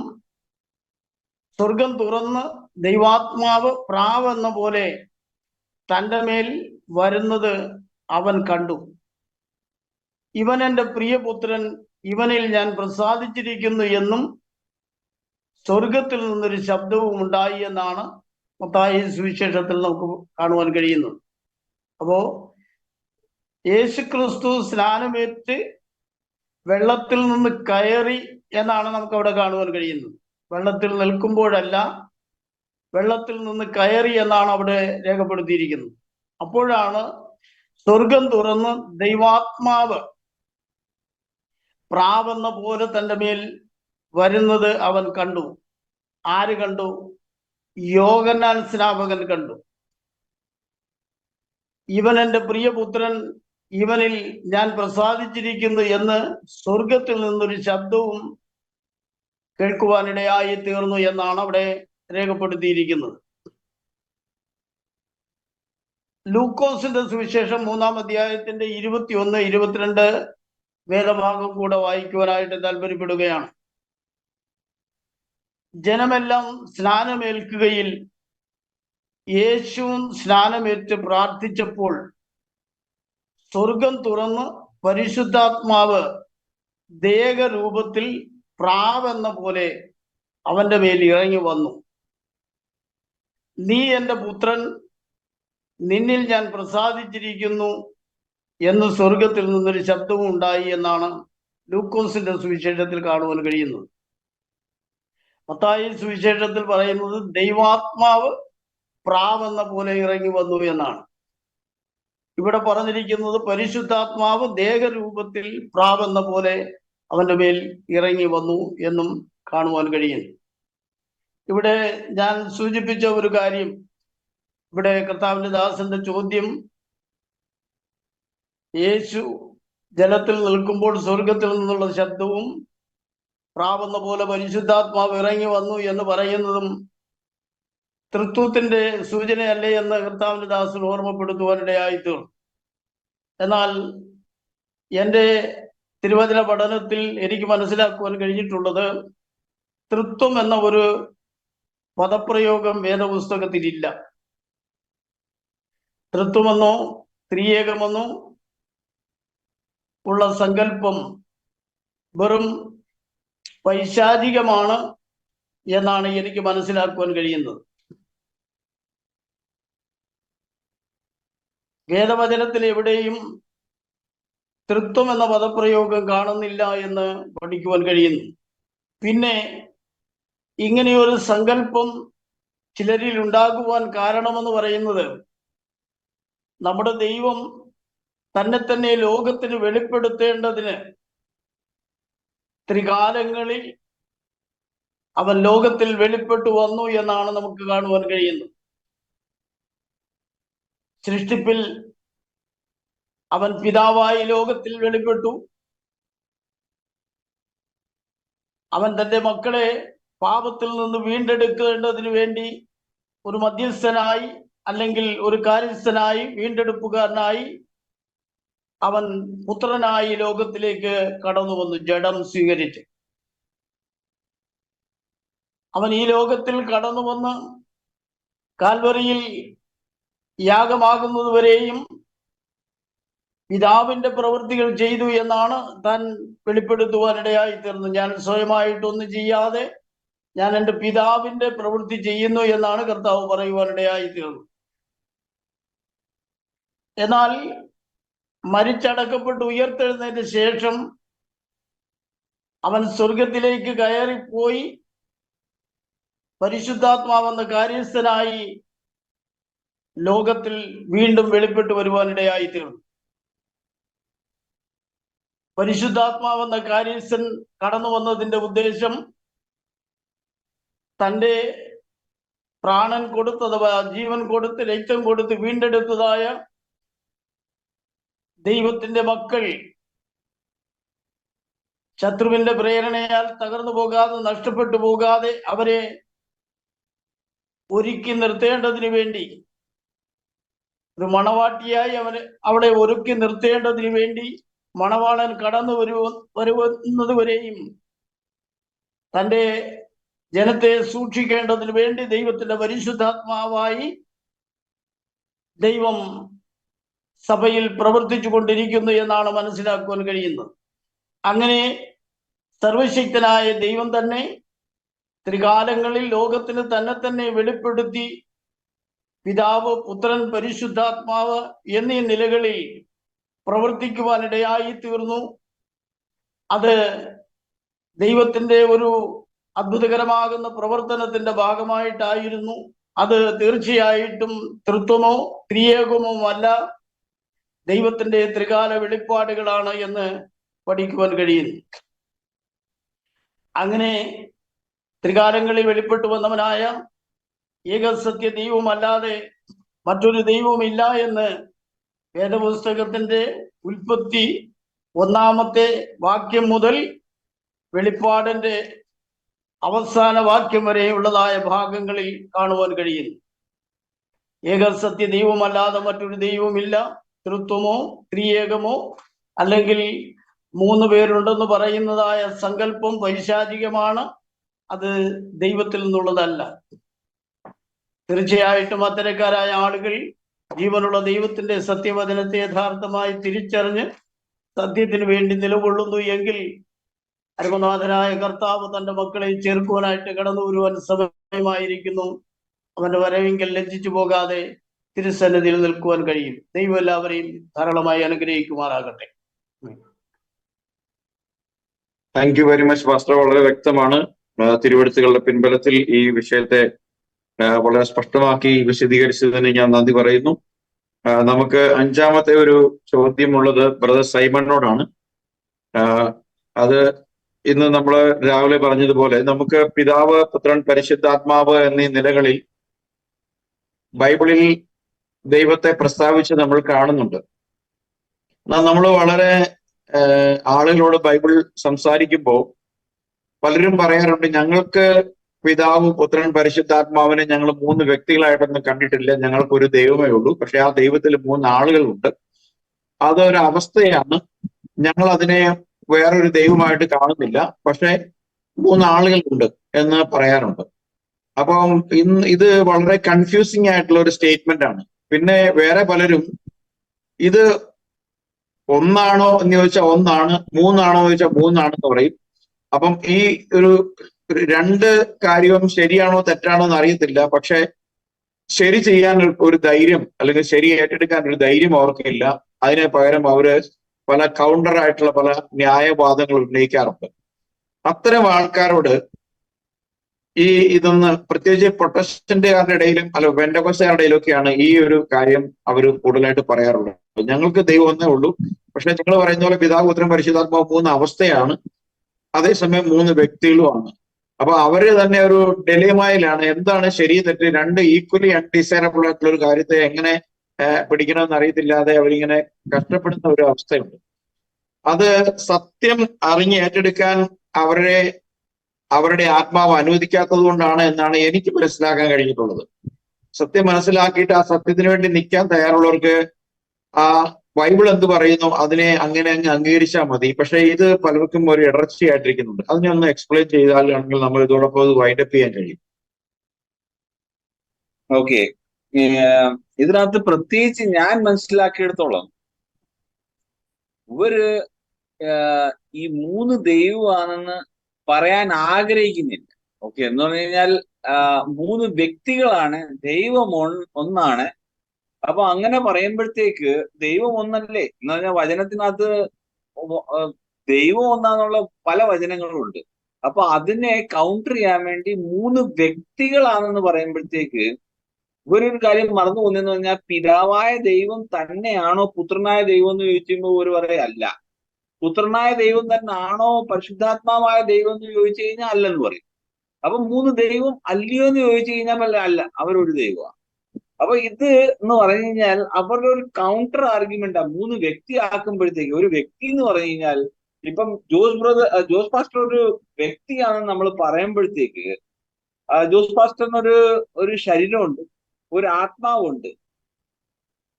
Speaker 5: സ്വർഗം തുറന്ന് ദൈവാത്മാവ് പ്രാവെന്ന പോലെ തൻ്റെ മേൽ വരുന്നത് അവൻ കണ്ടു. ഇവൻ എൻ്റെ പ്രിയപുത്രൻ, ഇവനിൽ ഞാൻ പ്രസാദിച്ചിരിക്കുന്നു എന്നും സ്വർഗത്തിൽ നിന്നൊരു ശബ്ദവും ഉണ്ടായി എന്നാണ് മത്തായി സുവിശേഷത്തിൽ നമുക്ക് കാണുവാൻ കഴിയുന്നത്. അപ്പോ യേശുക്രിസ്തു സ്നാനമേറ്റ് വെള്ളത്തിൽ നിന്ന് കയറി എന്നാണ് നമുക്ക് അവിടെ കാണുവാൻ കഴിയുന്നത്. വെള്ളത്തിൽ നിൽക്കുമ്പോഴല്ല, വെള്ളത്തിൽ നിന്ന് കയറി എന്നാണ് അവിടെ രേഖപ്പെടുത്തിയിരിക്കുന്നത്. അപ്പോഴാണ് സ്വർഗം തുറന്ന് ദൈവാത്മാവ് പ്രാവെന്ന പോലെ തൻ്റെ മേൽ വരുന്നത് അവൻ കണ്ടു. ആര് കണ്ടു? യോഹന്നാൻ സ്നാപകൻ കണ്ടു. ഇവൻ എൻ്റെ പ്രിയപുത്രൻ, ഇവനിൽ ഞാൻ പ്രസാദിച്ചിരിക്കുന്നു എന്ന് സ്വർഗത്തിൽ നിന്നൊരു ശബ്ദവും കേൾക്കുവാനിടയായി തീർന്നു എന്നാണ് അവിടെ രേഖപ്പെടുത്തിയിരിക്കുന്നത്. ലൂക്കോസിന്റെ സുവിശേഷം 3-ാം അധ്യായത്തിന്റെ 21, 22 വേദഭാഗം കൂടെ വായിക്കുവാനായിട്ട് താല്പര്യപ്പെടുകയാണ്. ജനമെല്ലാം സ്നാനമേൽക്കുകയിൽ യേശുവും സ്നാനമേറ്റ് പ്രാർത്ഥിച്ചപ്പോൾ സ്വർഗം തുറന്ന് പരിശുദ്ധാത്മാവ് ദേഹരൂപത്തിൽ പ്രാവെന്ന പോലെ അവന്റെ മേൽ ഇറങ്ങി വന്നു. നീ എൻ്റെ പുത്രൻ, നിന്നിൽ ഞാൻ പ്രസാദിച്ചിരിക്കുന്നു എന്ന് സ്വർഗത്തിൽ നിന്നൊരു ശബ്ദവും ഉണ്ടായി എന്നാണ് ലൂക്കോസിന്റെ സുവിശേഷത്തിൽ കാണുവാൻ കഴിയുന്നത്. മത്തായി സുവിശേഷത്തിൽ പറയുന്നത് ദൈവാത്മാവ് പ്രാവെന്ന പോലെ ഇറങ്ങി വന്നു എന്നാണ്. ഇവിടെ പറഞ്ഞിരിക്കുന്നത് പരിശുദ്ധാത്മാവ് ദേഹരൂപത്തിൽ പ്രാവെന്ന പോലെ അവന്റെ മേൽ ഇറങ്ങി വന്നു എന്നും കാണുവാൻ കഴിയുന്നു. ഇവിടെ ഞാൻ സൂചിപ്പിച്ച ഒരു കാര്യം, ഇവിടെ കർത്താവിന്റെ ദാസന്റെ ചോദ്യം, യേശു ജലത്തിൽ നിൽക്കുമ്പോൾ സ്വർഗത്തിൽ നിന്നുള്ള ശബ്ദവും പ്രാവെന്ന പോലെ പരിശുദ്ധാത്മാവ് ഇറങ്ങി വന്നു എന്ന് പറയുന്നതും തൃത്വത്തിന്റെ സൂചനയല്ലേ എന്ന് കർത്താവിന്റെ ദാസൻ ഓർമ്മപ്പെടുത്തുവാനിടയായി തീർന്നു. എന്നാൽ എൻ്റെ തിരുവചന പഠനത്തിൽ എനിക്ക് മനസ്സിലാക്കുവാൻ കഴിഞ്ഞിട്ടുള്ളത്, തൃത്വം എന്ന ഒരു പദപ്രയോഗം വേദപുസ്തകത്തിലില്ല. തൃത്വമെന്നോ ത്രിയേകമെന്നോ ഉള്ള സങ്കല്പം വെറും പൈശാചികമാണ് എന്നാണ് എനിക്ക് മനസ്സിലാക്കുവാൻ കഴിയുന്നത്. വേദവചനത്തിൽ എവിടെയും തൃത്വം എന്ന പദപ്രയോഗം കാണുന്നില്ല എന്ന് പഠിക്കുവാൻ കഴിയുന്നു. പിന്നെ ഇങ്ങനെയൊരു സങ്കല്പം ചിലരിൽ ഉണ്ടാകുവാൻ കാരണമെന്ന് പറയുന്നത്, നമ്മുടെ ദൈവം തന്നെ തന്നെ ലോകത്തിന് വെളിപ്പെടുത്തേണ്ടതിന് ത്രികാലങ്ങളിൽ അവൻ ലോകത്തിൽ വെളിപ്പെട്ടു വന്നു എന്നാണ് നമുക്ക് കാണുവാൻ കഴിയുന്നത്. സൃഷ്ടിപ്പിൽ അവൻ പിതാവായി ലോകത്തിൽ വെളിപ്പെട്ടു. അവൻ തന്റെ മക്കളെ പാപത്തിൽ നിന്ന് വീണ്ടെടുക്കേണ്ടതിന് വേണ്ടി ഒരു മധ്യസ്ഥനായി, അല്ലെങ്കിൽ ഒരു കാര്യസ്ഥനായി, വീണ്ടെടുപ്പുകാരനായി അവൻ പുത്രനായി ലോകത്തിലേക്ക് കടന്നു വന്നു, ജഡം സ്വീകരിച്ച്. അവൻ ഈ ലോകത്തിൽ കടന്നു വന്ന് കാൽവറിയിൽ യാഗമാകുന്നതുവരെയും പിതാവിന്റെ പ്രവൃത്തികൾ ചെയ്തു എന്നാണ് താൻ വെളിപ്പെടുത്തുവാനിടയായി തീർന്നു. ഞാൻ സ്വയമായിട്ടൊന്നും ചെയ്യാതെ ഞാൻ എൻ്റെ പിതാവിന്റെ പ്രവൃത്തി ചെയ്യുന്നു എന്നാണ് കർത്താവ് പറയുവാനിടയായി തീർന്നു. എന്നാൽ മരിച്ചടക്കപ്പെട്ട് ഉയർത്തെഴുന്നതിന് ശേഷം അവൻ സ്വർഗത്തിലേക്ക് കയറിപ്പോയി പരിശുദ്ധാത്മാവെന്ന കാര്യസ്ഥനായി ലോകത്തിൽ വീണ്ടും വെളിപ്പെട്ടു വരുവാനിടയായി തീർന്നു. പരിശുദ്ധാത്മാവെന്ന കാര്യസ്ഥൻ കടന്നു വന്നതിന്റെ ഉദ്ദേശം, തൻ്റെ പ്രാണൻ കൊടുത്ത്, അഥവാ ജീവൻ കൊടുത്ത്, രക്തം കൊടുത്ത് വീണ്ടെടുത്തതായ ദൈവത്തിന്റെ മക്കൾ ശത്രുവിന്റെ പ്രേരണയാൽ തകർന്നു പോകാതെ, നഷ്ടപ്പെട്ടു പോകാതെ അവരെ ഒരുക്കി നിർത്തേണ്ടതിന് വേണ്ടി, ഒരു മണവാട്ടിയായി അവന് അവിടെ ഒരുക്കി നിർത്തേണ്ടതിന് വേണ്ടി മണവാളൻ കടന്നു വരുന്നത് വരെയും തൻ്റെ ജനത്തെ സൂക്ഷിക്കേണ്ടതിന് വേണ്ടി ദൈവത്തിന്റെ പരിശുദ്ധാത്മാവായി ദൈവം സഭയിൽ പ്രവർത്തിച്ചു കൊണ്ടിരിക്കുന്നു എന്നാണ് മനസ്സിലാക്കുവാൻ കഴിയുന്നത്. അങ്ങനെ സർവശക്തനായ ദൈവം തന്നെ ത്രികാലങ്ങളിൽ ലോകത്തിന് തന്നെ തന്നെ വെളിപ്പെടുത്തി പിതാവ്, പുത്രൻ, പരിശുദ്ധാത്മാവ് എന്നീ നിലകളിൽ പ്രവർത്തിക്കുവാനിടയായി തീർന്നു. അത് ദൈവത്തിന്റെ ഒരു അത്ഭുതകരമാകുന്ന പ്രവർത്തനത്തിന്റെ ഭാഗമായിട്ടായിരുന്നു. അത് തീർച്ചയായിട്ടും തൃത്വമോ ത്രിയേകമോ അല്ല, ദൈവത്തിന്റെ ത്രികാല വെളിപ്പാടുകളാണ് എന്ന് പഠിക്കുവാൻ കഴിയുന്നു. അങ്ങനെ ത്രികാലങ്ങളിൽ വെളിപ്പെട്ടു വന്നവനായ ഏകസത്യ ദൈവമല്ലാതെ മറ്റൊരു ദൈവമില്ല എന്ന് വേദപുസ്തകത്തിന്റെ ഉൽപ്പത്തി 1-ാമത്തെ വാക്യം മുതൽ വെളിപ്പാടിന്റെ അവസാന വാക്യം വരെയുള്ളതായ ഭാഗങ്ങളിൽ കാണുവാൻ കഴിയുന്നു. ഏകസത്യ ദൈവമല്ലാതെ മറ്റൊരു ദൈവമില്ല. തൃത്വമോ ത്രിയേകമോ അല്ലെങ്കിൽ 3 പേരുണ്ടെന്ന് പറയുന്നതായ സങ്കല്പം പൈശാചികമാണ്. അത് ദൈവത്തിൽ നിന്നുള്ളതല്ല. തീർച്ചയായിട്ടും അത്തരക്കാരായ ആളുകൾ ജീവനുള്ള ദൈവത്തിന്റെ സത്യവചനത്തെ യഥാർത്ഥമായി തിരിച്ചറിഞ്ഞ് സത്യത്തിന് വേണ്ടി നിലകൊള്ളുന്നു എങ്കിൽ അരുമനാഥനായ കർത്താവ് തന്റെ മക്കളെ ചേർക്കുവാനായിട്ട് കടന്നു വരുവാൻ സമയമായിരിക്കുന്നു. അവന്റെ വരവെങ്കിൽ ലജ്ജിച്ചു പോകാതെ തിരുസന്നിധിയിൽ നിൽക്കുവാൻ കഴിയും. ദൈവം എല്ലാവരെയും ധാരാളമായി അനുഗ്രഹിക്കുമാറാകട്ടെ.
Speaker 1: Thank you very much pastor. വളരെ വ്യക്തമാണ്. തിരുവെഴുത്തുകളുടെ പിൻബലത്തിൽ ഈ വിഷയത്തെ വളരെ സ്പഷ്ടമാക്കി വിശദീകരിച്ചതിന് ഞാൻ നന്ദി പറയുന്നു. നമുക്ക് 5-ാമത്തെ ഒരു ചോദ്യമുള്ളത് ബ്രദർ സൈമണിനോടാണ്. അത് ഇന്ന് നമ്മൾ രാവിലെ പറഞ്ഞതുപോലെ നമുക്ക് പിതാവ്, പുത്രൻ, പരിശുദ്ധാത്മാവ് എന്നീ നിലകളിൽ ബൈബിളിൽ ദൈവത്തെ പ്രസ്താവിച്ച് നമ്മൾ കാണുന്നുണ്ട്. നമ്മൾ വളരെ ആളുകളോട് ബൈബിൾ സംസാരിക്കുമ്പോൾ പലരും പറയാറുണ്ട്, ഞങ്ങൾക്ക് പിതാവ്, പുത്രൻ, പരിശുദ്ധാത്മാവിനെ ഞങ്ങൾ 3 വ്യക്തികളായിട്ടൊന്നും കണ്ടിട്ടില്ല, ഞങ്ങൾക്കൊരു ദൈവമേ ഉള്ളൂ. പക്ഷെ ആ ദൈവത്തിൽ 3 ആളുകളുണ്ട്. അതൊരു അവസ്ഥയാണ്. ഞങ്ങൾ അതിനെ വേറൊരു ദൈവമായിട്ട് കാണുന്നില്ല, പക്ഷെ 3 ആളുകളുണ്ട് എന്ന് പറയാറുണ്ട്. അപ്പം ഇത് വളരെ കൺഫ്യൂസിങ് ആയിട്ടുള്ള ഒരു സ്റ്റേറ്റ്മെന്റ് ആണ്. പിന്നെ വേറെ പലരും ഇത് ഒന്നാണോ എന്ന് ചോദിച്ചാൽ ഒന്നാണ്, 3 ആണോ എന്ന് ചോദിച്ചാൽ 3 ആണെന്ന് പറയും. അപ്പം ഈ ഒരു 2 കാര്യവും ശരിയാണോ തെറ്റാണോ എന്ന് അറിയത്തില്ല. പക്ഷെ ശരി ചെയ്യാൻ ഒരു ധൈര്യം അല്ലെങ്കിൽ ശരി ഏറ്റെടുക്കാൻ ഒരു ധൈര്യം അവർക്കില്ല. അതിന് പകരം അവര് പല കൗണ്ടർ ആയിട്ടുള്ള പല ന്യായവാദങ്ങൾ ഉന്നയിക്കാറുണ്ട്. അത്തരം ആൾക്കാരോട് ഇതൊന്ന് പ്രത്യേകിച്ച് പ്രൊട്ടസ്റ്റന്റുകാരുടെ ഇടയിലും പെന്തക്കോസ്തുകാരുടെ ഇടയിലൊക്കെയാണ് ഈ ഒരു കാര്യം അവർ കൂടുതലായിട്ട് പറയാറുള്ളത്. ഞങ്ങൾക്ക് ദൈവം ഒന്നേ ഉള്ളൂ, പക്ഷെ നിങ്ങൾ പറയുന്ന പോലെ പിതാവ്, പുത്രൻ, പരിശുദ്ധാത്മാവ് 3 അവസ്ഥയാണ്, അതേസമയം 3 വ്യക്തികളുമാണ്. അപ്പൊ അവര് തന്നെ ഒരു ഡെലിമയിലാണ്. എന്താണ് ശരി തെറ്റ്, 2 ഈക്വലി അൺഡിസൈറബിൾ ആയിട്ടുള്ള ഒരു കാര്യത്തെ എങ്ങനെ പിടിക്കണമെന്ന് അറിയത്തില്ലാതെ അവരിങ്ങനെ കഷ്ടപ്പെടുന്ന ഒരു അവസ്ഥയുണ്ട്. അത് സത്യം അറിഞ്ഞ് ഏറ്റെടുക്കാൻ അവരുടെ ആത്മാവ് അനുവദിക്കാത്തത് കൊണ്ടാണ് എന്നാണ് എനിക്ക് മനസ്സിലാക്കാൻ കഴിഞ്ഞിട്ടുള്ളത്. സത്യം മനസ്സിലാക്കിയിട്ട് ആ സത്യത്തിന് വേണ്ടി നിൽക്കാൻ തയ്യാറുള്ളവർക്ക് ആ ബൈബിൾ എന്ത് പറയുന്നു അതിനെ അങ്ങനെ അങ്ങ് അംഗീകരിച്ചാൽ മതി. പക്ഷെ ഇത് പലർക്കും ഒരു ഇടർച്ചയായിട്ടിരിക്കുന്നുണ്ട്. അതിനെ ഒന്ന് എക്സ്പ്ലെയിൻ ചെയ്താലാണെങ്കിൽ നമ്മൾ ഇതോടൊപ്പം അത് വൈൻഡപ്പ് ചെയ്യാൻ കഴിയും.
Speaker 2: ഓക്കെ, ഇതിനകത്ത് പ്രത്യേകിച്ച് ഞാൻ മനസ്സിലാക്കിയെടുത്തോളം ഇവര് ഈ 3 ദൈവമാണെന്ന് പറയാൻ ആഗ്രഹിക്കുന്നില്ല. ഓക്കെ, എന്ന് പറഞ്ഞു കഴിഞ്ഞാൽ 3 വ്യക്തികളാണ്, ദൈവം ഒന്നാണ്. അപ്പൊ അങ്ങനെ പറയുമ്പോഴത്തേക്ക് ദൈവം ഒന്നല്ലേ എന്ന് പറഞ്ഞാൽ വചനത്തിനകത്ത് ദൈവം ഒന്നാന്നുള്ള പല വചനങ്ങളുണ്ട്. അപ്പൊ അതിനെ കൗണ്ടർ ചെയ്യാൻ വേണ്ടി 3 വ്യക്തികളാണെന്ന് പറയുമ്പോഴത്തേക്ക് ഇവരൊരു കാര്യം മറന്നു പോകുന്നതെന്ന് പറഞ്ഞാൽ പിതാവായ ദൈവം തന്നെയാണോ പുത്രനായ ദൈവം എന്ന് ചോദിക്കുമ്പോൾ ഒരു പറയല്ല. പുത്രനായ ദൈവം തന്നെ ആണോ പരിശുദ്ധാത്മാവായ ദൈവം എന്ന് ചോദിച്ചു കഴിഞ്ഞാൽ അല്ലെന്ന് പറയും. അപ്പൊ 3 ദൈവം അല്ലയോ എന്ന് ചോദിച്ചു കഴിഞ്ഞാൽ അല്ല, അവരൊരു ദൈവമാണ്. അപ്പൊ ഇത് എന്ന് പറഞ്ഞു കഴിഞ്ഞാൽ അവരുടെ ഒരു കൗണ്ടർ ആർഗ്യുമെന്റാ 3 വ്യക്തി ആക്കുമ്പോഴത്തേക്ക്. ഒരു വ്യക്തി എന്ന് പറഞ്ഞു കഴിഞ്ഞാൽ ഇപ്പം ജോസ് പാസ്റ്റർ ഒരു വ്യക്തിയാണെന്ന് നമ്മൾ പറയുമ്പോഴത്തേക്ക് ജോസ് പാസ്റ്ററിനൊരു ശരീരമുണ്ട്, ഒരു ആത്മാവുണ്ട്.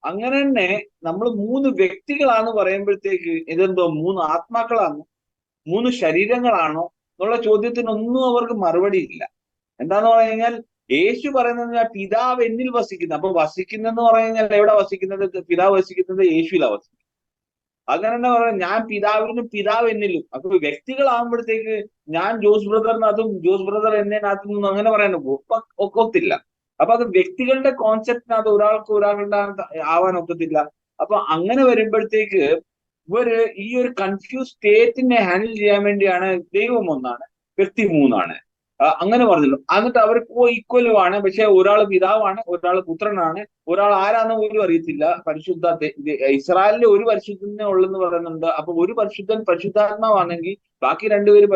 Speaker 2: അങ്ങനെ തന്നെ നമ്മൾ 3 വ്യക്തികളാന്ന് പറയുമ്പോഴത്തേക്ക് ഇതെന്തോ 3 ആത്മാക്കളാണോ 3 ശരീരങ്ങളാണോ എന്നുള്ള ചോദ്യത്തിനൊന്നും അവർക്ക് മറുപടി ഇല്ല. എന്താന്ന് പറഞ്ഞു കഴിഞ്ഞാൽ യേശു പറയുന്നത് പിതാവ് എന്നിൽ വസിക്കുന്നത്. അപ്പൊ വസിക്കുന്നെന്ന് പറഞ്ഞു കഴിഞ്ഞാൽ എവിടെ വസിക്കുന്നത്? പിതാവ് വസിക്കുന്നത് യേശുവിലാ വസിക്കുന്നത്. അങ്ങനെ തന്നെ പറയാം, ഞാൻ പിതാവിനും പിതാവ് എന്നിലും. അപ്പൊ വ്യക്തികളാകുമ്പോഴത്തേക്ക് ഞാൻ ജോസ് ബ്രദറിനകത്തും ജോസ് ബ്രദർ എന്നതിനകത്തും അങ്ങനെ പറയാൻ ഒക്കത്തില്ല. അപ്പൊ അത് വ്യക്തികളുടെ കോൺസെപ്റ്റിനകത്ത് ഒരാളുടെ ആവാൻ ഒക്കത്തില്ല. അപ്പൊ അങ്ങനെ വരുമ്പോഴത്തേക്ക് ഇവര് ഈ ഒരു കൺഫ്യൂസ് സ്റ്റേറ്റിനെ ഹാൻഡിൽ ചെയ്യാൻ വേണ്ടിയാണ് ദൈവം ഒന്നാണ്, വ്യക്തി 3 ആണ്. അങ്ങനെ പറഞ്ഞല്ലോ. എന്നിട്ട് അവർക്ക് ഈക്വലുമാണ്, പക്ഷെ ഒരാൾ പിതാവാണ്, ഒരാൾ പുത്രനാണ്, ഒരാൾ ആരാന്ന് പോലും അറിയത്തില്ല. ഇസ്രായേലിലെ ഒരു പരിശുദ്ധനെ ഉള്ളെന്ന് പറയുന്നുണ്ട്. അപ്പൊ ഒരു പരിശുദ്ധൻ പരിശുദ്ധാത്മാവാണെങ്കിൽ ബാക്കി രണ്ടുപേര്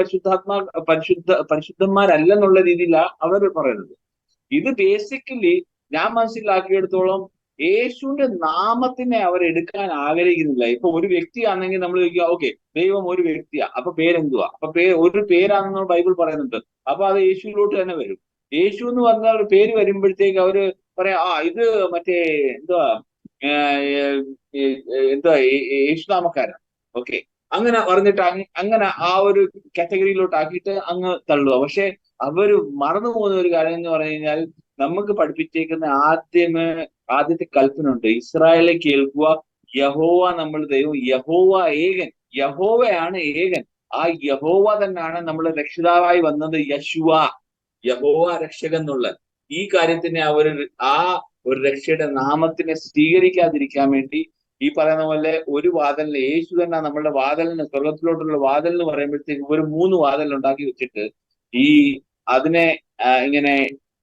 Speaker 2: പരിശുദ്ധന്മാരല്ലെന്നുള്ള രീതിയിലാണ് അവർ പറയുന്നത്. ഇത് ബേസിക്കലി ഞാൻ മനസ്സിലാക്കിയെടുത്തോളം യേശുവിന്റെ നാമത്തിനെ അവർ എടുക്കാൻ ആഗ്രഹിക്കുന്നില്ല. ഇപ്പൊ ഒരു വ്യക്തിയാണെങ്കിൽ നമ്മൾ ചോദിക്കുക, ഓക്കെ ദൈവം ഒരു വ്യക്തിയാ, അപ്പൊ പേരെന്തുവാ? അപ്പൊ ഒരു പേരാണെന്ന് ബൈബിൾ പറയുന്നുണ്ട്. അപ്പൊ അത് യേശുവിലോട്ട് തന്നെ വരും. യേശു എന്ന് പറഞ്ഞ ഒരു പേര് വരുമ്പോഴത്തേക്ക് അവര് പറയാം, ഇത് മറ്റേ എന്തുവാ യേശുനാമക്കാരൻ, ഓക്കെ അങ്ങനെ പറഞ്ഞിട്ട് അങ്ങനെ ആ ഒരു കാറ്റഗറിയിലോട്ട് ആക്കിയിട്ട് അങ്ങ് തള്ളുക. പക്ഷെ അവര് മറന്നു പോകുന്ന ഒരു കാര്യം എന്ന് പറഞ്ഞു കഴിഞ്ഞാൽ, നമുക്ക് പഠിപ്പിച്ചേക്കുന്ന ആദ്യത്തെ കൽപ്പന ഉണ്ട്, ഇസ്രായേലെ കേൾക്കുക, യഹോവ നമ്മൾ ദൈവം, യഹോവ ഏകൻ, യഹോവയാണ് ഏകൻ. ആ യഹോവ തന്നെയാണ് നമ്മുടെ രക്ഷിതാവായി വന്നത്, യഹോവ രക്ഷകൻ എന്നുള്ള ഈ കാര്യത്തിനെ ആ ഒരു രക്ഷയുടെ നാമത്തിനെ സ്വീകരിക്കാതിരിക്കാൻ വേണ്ടി ഈ പറയുന്ന പോലെ ഒരു വാതിലിന്, യേശു തന്നെ നമ്മളുടെ വാതിലിന്, സ്വർഗത്തിലോട്ടുള്ള വാതിൽ എന്ന് പറയുമ്പോഴത്തേക്ക് ഒരു 3 വാതിൽ ഉണ്ടാക്കി വെച്ചിട്ട് അതിനെ ഇങ്ങനെ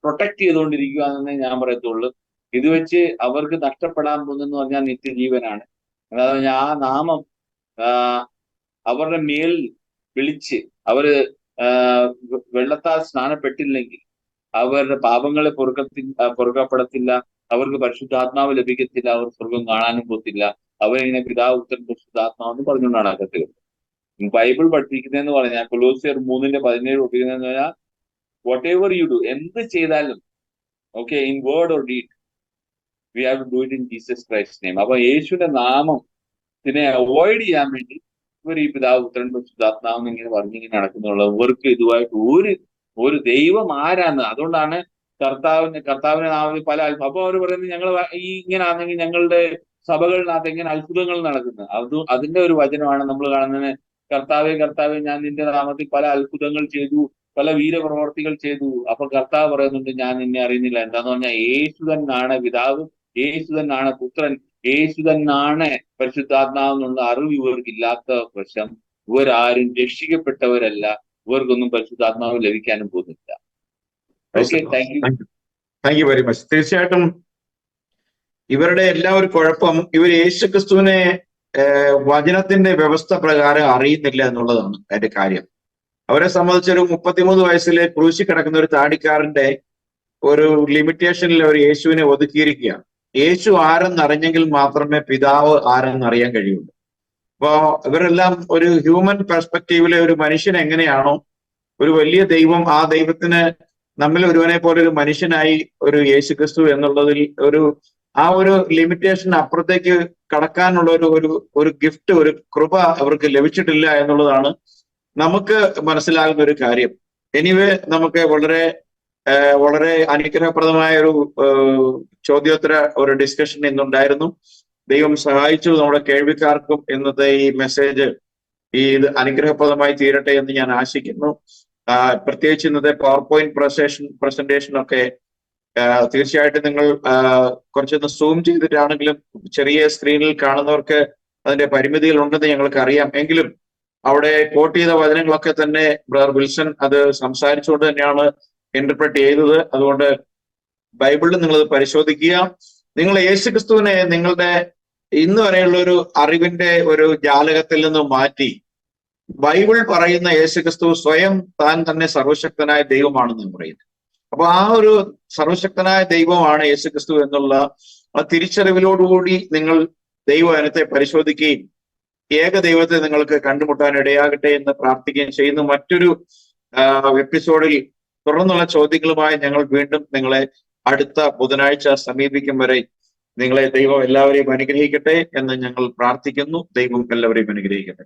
Speaker 2: പ്രൊട്ടക്ട് ചെയ്തുകൊണ്ടിരിക്കുക എന്നേ ഞാൻ പറയത്തുള്ളൂ. ഇത് വെച്ച് അവർക്ക് നഷ്ടപ്പെടാൻ പോകുന്നെന്ന് പറഞ്ഞാൽ നിത്യജീവനാണ്. അതായത് ആ നാമം അവരുടെ മേൽ വിളിച്ച് അവര് വെള്ളത്താൽ സ്നാനപ്പെട്ടില്ലെങ്കിൽ അവരുടെ പാപങ്ങളെ പൊറുക്കപ്പെടത്തില്ല, അവർക്ക് പരിശുദ്ധാത്മാവ് ലഭിക്കത്തില്ല, അവർ സ്വർഗം കാണാനും പോത്തില്ല. അവരിങ്ങനെ പിതാവ് പുത്രൻ പരിശുദ്ധാത്മാവെന്ന് പറഞ്ഞുകൊണ്ടാണ് അകത്ത് വരുന്നത്. ബൈബിൾ പഠിപ്പിക്കുന്നതെന്ന് പറഞ്ഞാൽ കൊലോസ്യർ 3:17 പഠിപ്പിക്കുന്നതെന്ന് പറഞ്ഞാൽ, വാട്ട് എവർ യു ഡു, എന്ത് ചെയ്താലും okay, in word or deed, we have to do it in Jesus Christ name. അപ്പൊ യേശുവിന്റെ നാമത്തിനെ അവോയ്ഡ് ചെയ്യാൻ വേണ്ടി ഇവർ ഈ പിതാവ് പുത്രൻ പരിശുദ്ധാത്മാവെന്ന് ഇങ്ങനെ പറഞ്ഞിങ്ങനെ നടക്കുന്നുള്ള, ഇവർക്ക് ഇതുമായിട്ട് ഒരു ദൈവം ആരാന്ന്. അതുകൊണ്ടാണ് കർത്താവിന്റെ നാമത്തിൽ പല അപ്പൊ അവർ പറയുന്നത്, ഞങ്ങൾ ഇങ്ങനാണെങ്കിൽ ഞങ്ങളുടെ സഭകളിനകത്ത് എങ്ങനെ അത്ഭുതങ്ങൾ നടക്കുന്നത്. അതിന്റെ ഒരു വചനമാണ് നമ്മൾ കാണുന്നത്. കർത്താവെ ഞാൻ നിന്റെ നാമത്തിൽ പല അത്ഭുതങ്ങൾ ചെയ്തു, പല വീരപ്രവർത്തികൾ ചെയ്തു. അപ്പൊ കർത്താവ് പറയുന്നുണ്ട്, ഞാൻ നിന്നെ അറിയുന്നില്ല. എന്താന്ന് പറഞ്ഞാൽ യേശു തന്നാണ് പിതാവ്, യേശു തന്നാണ് പുത്രൻ, യേശു തന്നാണ് പരിശുദ്ധാത്മാവ് എന്നുള്ള അറിവ് ഇവർക്കില്ലാത്ത വശം ഇവരാരും രക്ഷിക്കപ്പെട്ടവരല്ല, ഇവർക്കൊന്നും പരിശുദ്ധാത്മാവ് ലഭിക്കാനും പോകുന്നില്ല. Okay,
Speaker 1: thank you very much. തീർച്ചയായിട്ടും ഇവരുടെ എല്ലാ ഒരു കുഴപ്പം, ഇവർ യേശുക്രിസ്തുവിനെ വചനത്തിന്റെ വ്യവസ്ഥ പ്രകാരം അറിയുന്നില്ല എന്നുള്ളതാണ് അതിന്റെ കാര്യം. അവരെ സംബന്ധിച്ചൊരു 33 വയസ്സിലെ ക്രൂശി കിടക്കുന്ന ഒരു താടിക്കാരന്റെ ഒരു ലിമിറ്റേഷനിൽ അവർ യേശുവിനെ ഒതുക്കിയിരിക്കുകയാണ്. യേശു ആരെന്നറിഞ്ഞെങ്കിൽ മാത്രമേ പിതാവ് ആരെന്നറിയാൻ കഴിയുള്ളൂ. അപ്പോ ഇവരെല്ലാം ഒരു ഹ്യൂമൻ പെർസ്പെക്റ്റീവിലെ ഒരു മനുഷ്യൻ എങ്ങനെയാണോ, ഒരു വലിയ ദൈവം, ആ ദൈവത്തിന് നമ്മിൽ ഒരുവനെ പോലെ ഒരു മനുഷ്യനായി ഒരു യേശുക്രിസ്തു എന്നുള്ളതിൽ ആ ഒരു ലിമിറ്റേഷൻ അപ്പുറത്തേക്ക് കടക്കാനുള്ള ഒരു ഗിഫ്റ്റ്, ഒരു കൃപ അവർക്ക് ലഭിച്ചിട്ടില്ല എന്നുള്ളതാണ് നമുക്ക് മനസ്സിലാകുന്ന ഒരു കാര്യം. എനിവേ, നമുക്ക് വളരെ അനുഗ്രഹപ്രദമായ ഒരു ചോദ്യോത്തര ഒരു ഡിസ്കഷൻ ഇന്നുണ്ടായിരുന്നു. ദൈവം സഹായിച്ചു നമ്മുടെ കേൾവിക്കാർക്കും ഇന്നത്തെ ഈ മെസ്സേജ് ഇത് അനുഗ്രഹപ്രദമായി തീരട്ടെ എന്ന് ഞാൻ ആശിക്കുന്നു. പ്രത്യേകിച്ച് ഇന്നത്തെ പവർ പോയിന്റ് പ്രസന്റേഷൻ ഒക്കെ തീർച്ചയായിട്ടും നിങ്ങൾ കുറച്ചൊന്ന് സൂം ചെയ്തിട്ടാണെങ്കിലും ചെറിയ സ്ക്രീനിൽ കാണുന്നവർക്ക് അതിന്റെ പരിമിതികൾ ഉണ്ടെന്ന് ഞങ്ങൾക്ക് അറിയാം. എങ്കിലും അവിടെ കോട്ട് ചെയ്ത വചനങ്ങളൊക്കെ തന്നെ ബ്രദർ വിൽസൺ അത് സംസാരിച്ചുകൊണ്ട് തന്നെയാണ് ഇന്റർപ്രറ്റ് ചെയ്തത്. അതുകൊണ്ട് ബൈബിളിൽ നിങ്ങൾ പരിശോധിക്കുക. നിങ്ങൾ യേശുക്രിസ്തുവിനെ നിങ്ങളുടെ ഇന്ന് വരെയുള്ള ഒരു അറിവിന്റെ ഒരു ജാലകത്തിൽ നിന്ന് മാറ്റി ബൈബിൾ പറയുന്ന യേശുക്രിസ്തു സ്വയം താൻ തന്നെ സർവശക്തനായ ദൈവമാണെന്ന് പറയുന്നത്. അപ്പൊ ആ ഒരു സർവശക്തനായ ദൈവമാണ് യേശുക്രിസ്തു എന്നുള്ള ആ തിരിച്ചറിവിലോടുകൂടി നിങ്ങൾ ദൈവവചനത്തെ പരിശോധിക്കുകയും ഏക ദൈവത്തെ നിങ്ങൾക്ക് കണ്ടുമുട്ടാൻ ഇടയാകട്ടെ എന്ന് പ്രാർത്ഥിക്കുകയും ചെയ്യുന്നു. മറ്റൊരു എപ്പിസോഡിൽ തുടർന്നുള്ള ചോദ്യങ്ങളുമായി ഞങ്ങൾ വീണ്ടും നിങ്ങളെ അടുത്ത ബുധനാഴ്ച സമീപിക്കും വരെ നിങ്ങളെ ദൈവം എല്ലാവരെയും അനുഗ്രഹിക്കട്ടെ എന്ന് ഞങ്ങൾ പ്രാർത്ഥിക്കുന്നു. ദൈവം എല്ലാവരെയും അനുഗ്രഹിക്കട്ടെ.